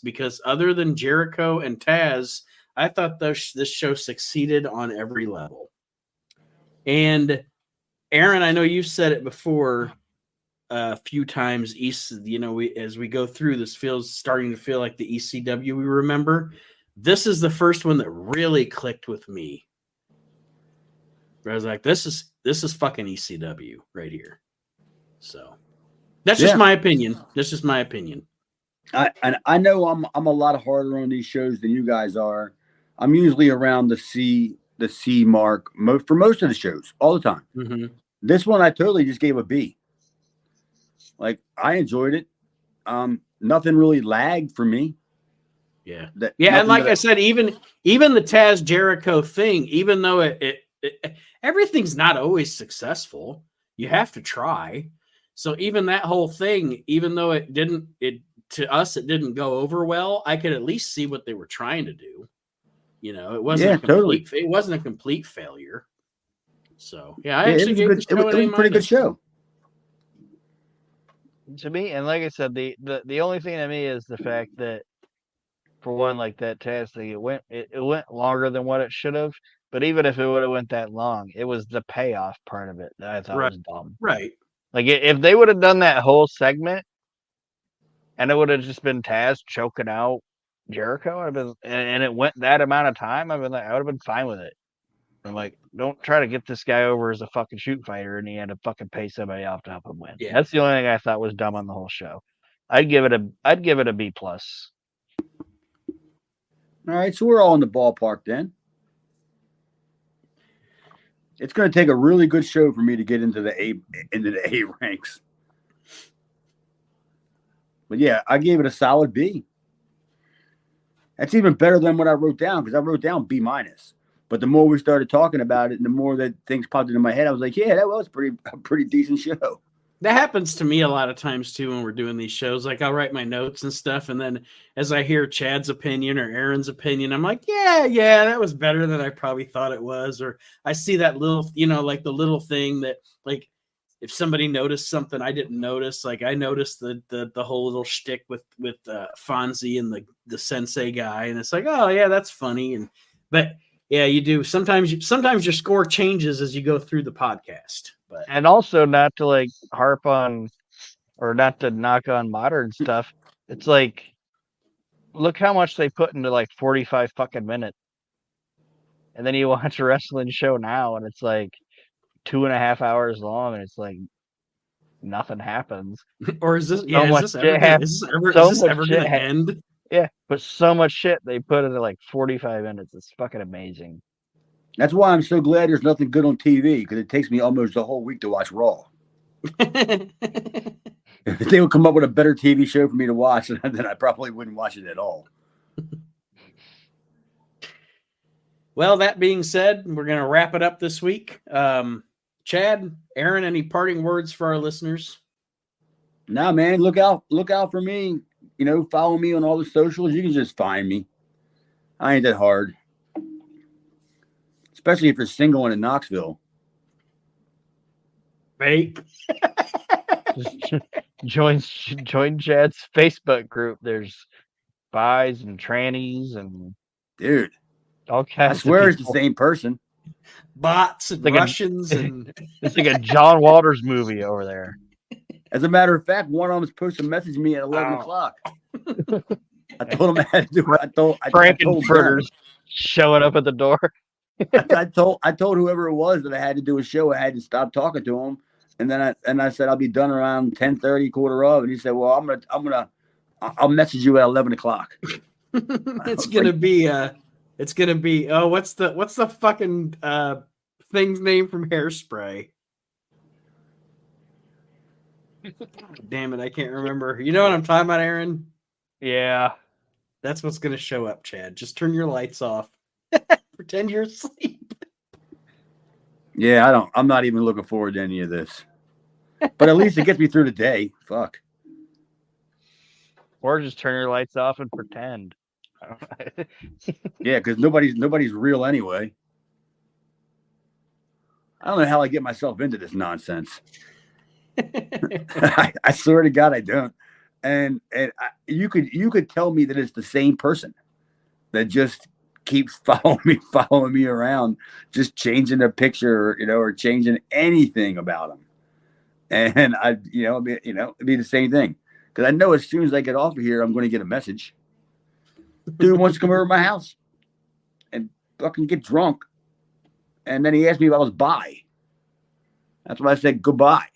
because other than Jericho and Taz, I thought this show succeeded on every level. And Aaron, I know you've said it before a few times. As we go through, this starting to feel like the ECW we remember. This is the first one that really clicked with me. I was like, this is fucking ECW right here. So that's just my opinion. That's just my opinion. I know I'm a lot harder on these shows than you guys are. I'm usually around the C mark for most of the shows all the time. Mm-hmm. This one I totally just gave a B. Like, I enjoyed it. Nothing really lagged for me. Yeah. And like I said, even the Taz Jericho thing, even though it everything's not always successful, you have to try. So even that whole thing, even though it didn't go over well, I could at least see what they were trying to do. It wasn't it wasn't a complete failure. So I actually gave it was a pretty good show. To me, and like I said, the only thing to me is the fact that, for one, like that Taz thing, it went longer than what it should have. But even if it would have went that long, it was the payoff part of it that I thought was dumb. Right. Like, if they would have done that whole segment, and it would have just been Taz choking out Jericho, and it went that amount of time, I would have been fine with it. I'm like, don't try to get this guy over as a fucking shoot fighter, and he had to fucking pay somebody off to help him win. Yeah. That's the only thing I thought was dumb on the whole show. I'd give it a B+. All right, so we're all in the ballpark then. It's going to take a really good show for me to get into the A ranks. But yeah, I gave it a solid B. That's even better than what I wrote down, because I wrote down B-. But the more we started talking about it, and the more that things popped into my head, I was like, yeah, that was a pretty decent show. That happens to me a lot of times too when we're doing these shows. Like, I'll write my notes and stuff, and then as I hear Chad's opinion or Aaron's opinion, I'm like, yeah, that was better than I probably thought it was. Or I see that little, like the little thing that, like, if somebody noticed something I didn't notice, like I noticed the whole little shtick with Fonzie and the sensei guy, and it's like, oh yeah, that's funny. But yeah, you do. Sometimes your score changes as you go through the podcast. But and also, not to like harp on, or not to knock on modern stuff, it's like, look how much they put into like 45 fucking minutes, and then you watch a wrestling show now, and it's like 2.5 hours long, and it's like nothing happens. Or is this? Yeah, is this ever going to end? Yeah, but so much shit they put into like 45 minutes. It's fucking amazing. That's why I'm so glad there's nothing good on TV, because it takes me almost a whole week to watch Raw. If they would come up with a better TV show for me to watch, then I probably wouldn't watch it at all. Well, that being said, we're going to wrap it up this week. Chad, Aaron, any parting words for our listeners? Nah, man, look out for me. Follow me on all the socials. You can just find me. I ain't that hard. Especially if you're single and in Knoxville. Fake. Join Chad's Facebook group. There's bis and trannies and dude, all kinds. I swear it's the same person. Bots and like Russians and it's like a John Walters movie over there. As a matter of fact, one of them was supposed to message me at 11 o'clock. I told him I had to do it. Frankenfurters showing up at the door. I told whoever it was that I had to do a show. I had to stop talking to him, and then I said I'll be done around 10:30, quarter of, and he said, "Well, I'll message you at 11 o'clock." It's gonna be what's the fucking thing's name from Hairspray? Damn it, I can't remember. You know what I'm talking about, Aaron? Yeah. That's what's going to show up, Chad. Just turn your lights off. Pretend you're asleep. Yeah, I'm not even looking forward to any of this. But at least it gets me through the day. Fuck. Or just turn your lights off and pretend. Yeah, because nobody's real anyway. I don't know how I get myself into this nonsense. I swear to God, I don't. And you could tell me that it's the same person that just keeps following me around, just changing a picture, or changing anything about them. And it'd be the same thing. Because I know as soon as I get off of here, I'm going to get a message. Dude wants to come over to my house and fucking get drunk. And then he asked me if I was bi. That's when I said goodbye.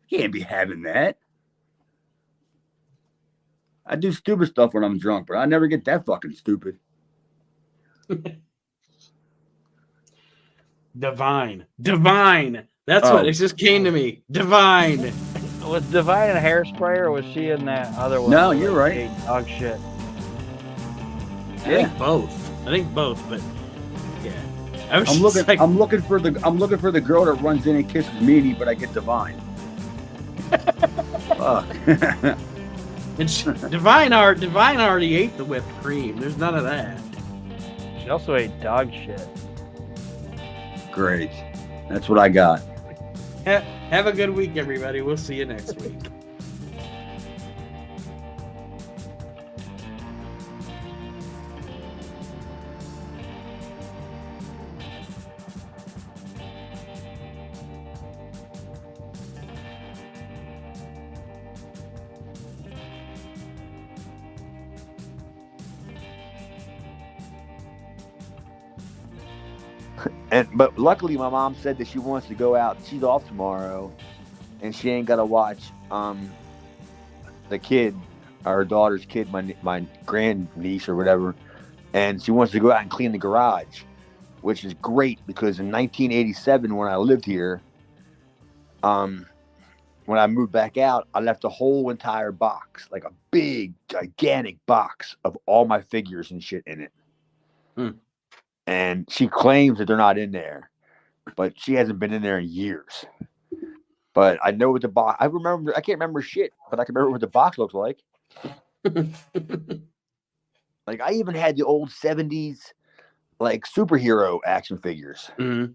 Can't be having that. I do stupid stuff when I'm drunk, but I never get that fucking stupid. Divine. That's what it just came to me. Divine. Was Divine in Hairspray, or was she in that other one? No, you're right. Dog shit. I think both, but yeah. I'm looking for the girl that runs in and kisses Meanie, but I get Divine. Fuck. Divine already ate the whipped cream. There's none of that. She also ate dog shit. Great. That's what I got. Have a good week, everybody. We'll see you next week. But luckily, my mom said that she wants to go out. She's off tomorrow, and she ain't got to watch the kid, our daughter's kid, my grandniece or whatever, and she wants to go out and clean the garage, which is great because in 1987, when I lived here, when I moved back out, I left a whole entire box, like a big, gigantic box of all my figures and shit in it. And she claims that they're not in there, but she hasn't been in there in years. But I know what the box. I can't remember shit, but I can remember what the box looks like. Like I even had the old 70s, like superhero action figures, the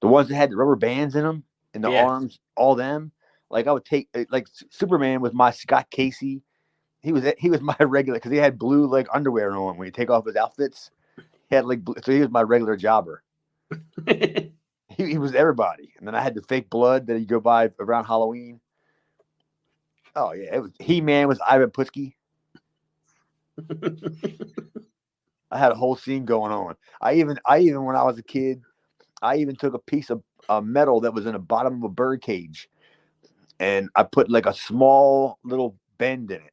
ones that had the rubber bands in them and the arms, all them. Like I would take like Superman with my Scott Casey. He was my regular because he had blue like underwear on when you take off his outfits. He had like so he was my regular jobber. he was everybody, and then I had the fake blood that you go buy around Halloween. Oh yeah, it was He-Man was Ivan Putski. I had a whole scene going on. I even when I was a kid, I even took a piece of metal that was in the bottom of a bird cage, and I put like a small little bend in it,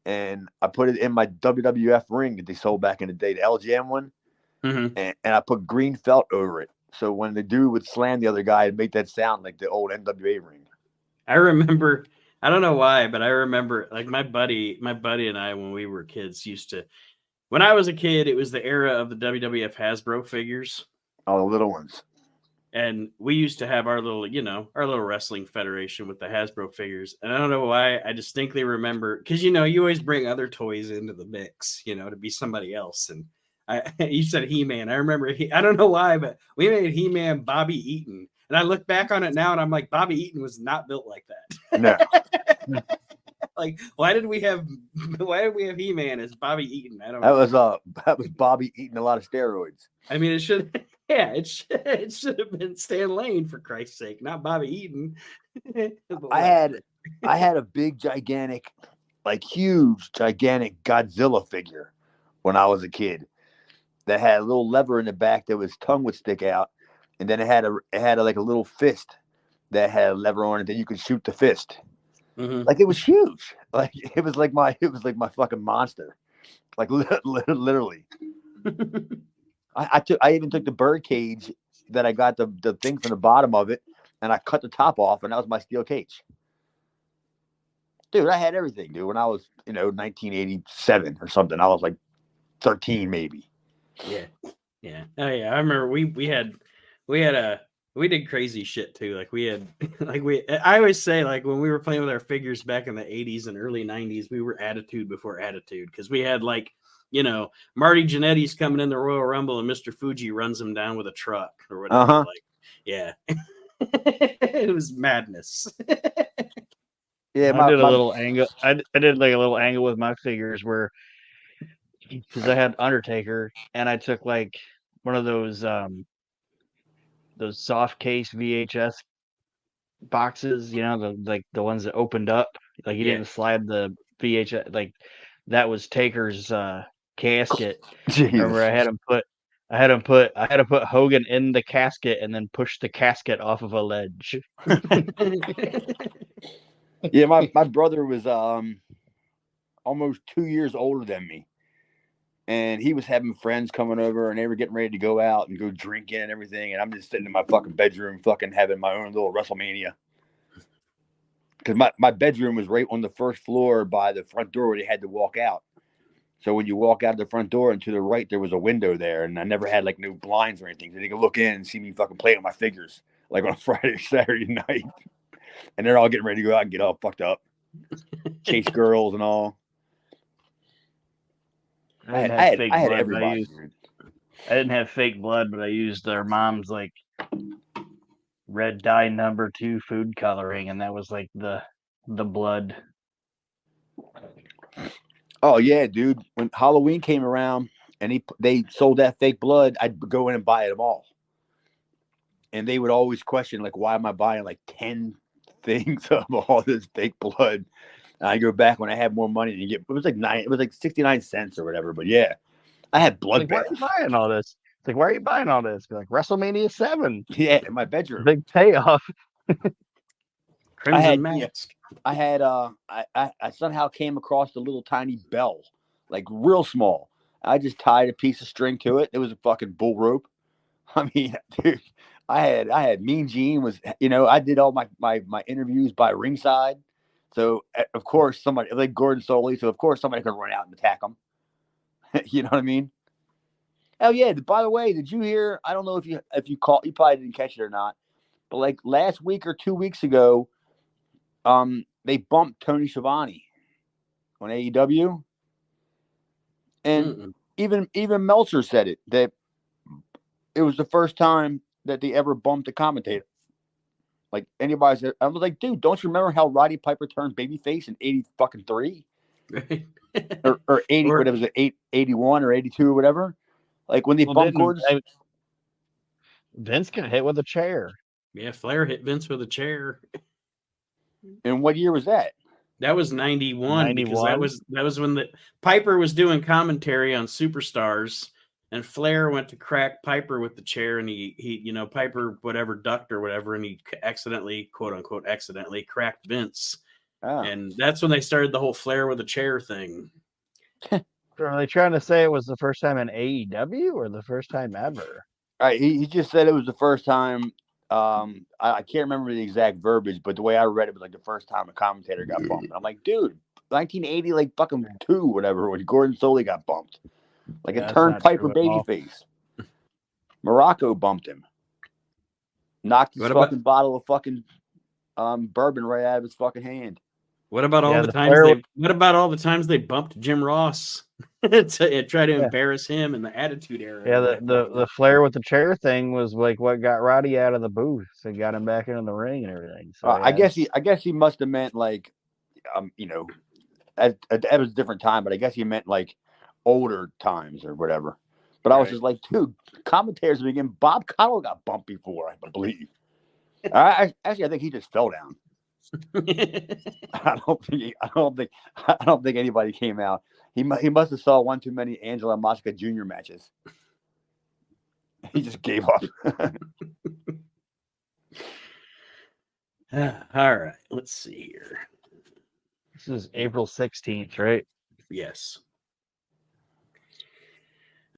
and I put it in my WWF ring that they sold back in the day, the LGM one, and I put green felt over it. So when the dude would slam the other guy, it'd make that sound like the old NWA ring. I remember, I don't know why, but I remember like my buddy and I, when we were kids, used to, when I was a kid, it was the era of the WWF Hasbro figures. Oh, the little ones. And we used to have our little wrestling federation with the Hasbro figures. And I don't know why, I distinctly remember, because, you always bring other toys into the mix, to be somebody else. And you said He-Man. I remember, I don't know why, but we made He-Man Bobby Eaton. And I look back on it now and I'm like, Bobby Eaton was not built like that. No. Like, why did we have He-Man as Bobby Eaton? I don't know. That was Bobby eating a lot of steroids. I mean, it should have been Stan Lane, for Christ's sake, not Bobby Eaton. I had a big, gigantic, like huge, gigantic Godzilla figure when I was a kid that had a little lever in the back that his tongue would stick out, and then it had like a little fist that had a lever on it that you could shoot the fist. Like it was huge. Like it was like my fucking monster. Like literally. I even took the bird cage that I got the thing from the bottom of it, and I cut the top off, and that was my steel cage. Dude, I had everything, dude. When I was 1987 or something, I was like 13 maybe. Yeah. Oh yeah, I remember we did crazy shit too. Like I always say, like when we were playing with our figures back in the 80s and early 90s, we were attitude before attitude, because we had like, Marty Jannetty's coming in the Royal Rumble and Mr. Fuji runs him down with a truck or whatever. Like, yeah. It was madness. Yeah, I did a little angle. I did like a little angle with my figures where because I had Undertaker, and I took like one of those soft case VHS boxes, the ones that opened up, like you didn't slide the VHS, like that was Taker's casket. Remember, I had to put Hogan in the casket and then push the casket off of a ledge. Yeah, my brother was almost 2 years older than me, and he was having friends coming over, and they were getting ready to go out and go drinking and everything, and I'm just sitting in my fucking bedroom, fucking having my own little WrestleMania. Because my bedroom was right on the first floor by the front door where they had to walk out. So when you walk out the front door and to the right, there was a window there, and I never had like no blinds or anything, so they could look in and see me fucking playing with my figures like on a Friday or Saturday night. And they're all getting ready to go out and get all fucked up, chase girls and all. I had everybody. I didn't have fake blood, but I used their mom's like red dye number 2 food coloring, and that was like the blood. Oh yeah, dude. When Halloween came around and they sold that fake blood, I'd go in and buy them all. And they would always question, like, why am I buying like 10 things of all this fake blood? And I go back when I had more money to get. It was like 69 cents or whatever. But yeah, I had blood. Like, why are you buying all this? It's like, why are you buying all this? Be like, WrestleMania 7. Yeah, in my bedroom. Big payoff. Crimson Mask. I had I somehow came across a little tiny bell, like real small. I just tied a piece of string to it. It was a fucking bull rope. I mean, dude, I had Mean Gene was, I did all my interviews by ringside. So of course somebody like Gordon Soley. So of course somebody could run out and attack him. You know what I mean? Oh yeah. By the way, did you hear? I don't know if you caught. You probably didn't catch it or not. But like last week or 2 weeks ago, they bumped Tony Schiavone on AEW, and even Meltzer said it, that it was the first time that they ever bumped a commentator. Like anybody said, I was like, dude, don't you remember how Roddy Piper turned babyface in 83? or 80, whatever it was, 81 or 82 or whatever. Like when they bumped Gordon. Vince got hit with a chair. Yeah, Flair hit Vince with a chair. And what year was that? That was 91, because that was when the Piper was doing commentary on Superstars, and Flair went to crack Piper with the chair, and he Piper whatever ducked or whatever, and he accidentally, quote unquote, accidentally cracked Vince. And that's when they started the whole Flair with a chair thing. Are they trying to say it was the first time in AEW or the first time ever? All right, he just said it was the first time. I can't remember the exact verbiage, but the way I read it was like the first time a commentator got bumped. I'm like, dude, 1980, like fucking 2, whatever, when Gordon Soley got bumped. Like a turned Piper babyface. Morocco bumped him. Knocked his fucking bottle of fucking bourbon right out of his fucking hand. What about all the times what about all the times they bumped Jim Ross to try to embarrass him in the Attitude Era? Yeah, the Flair with the chair thing was like what got Roddy out of the booth and got him back into the ring and everything. So I guess he must have meant like, it was a different time, but I guess he meant like older times or whatever. But I was just like, dude, commentators begin. Bob Cottle got bumped before, I believe. I think he just fell down. I don't think anybody came out. He must have saw one too many Angela Mosca Jr. matches. He just gave up. All right, let's see here. This is April 16th, right? Yes.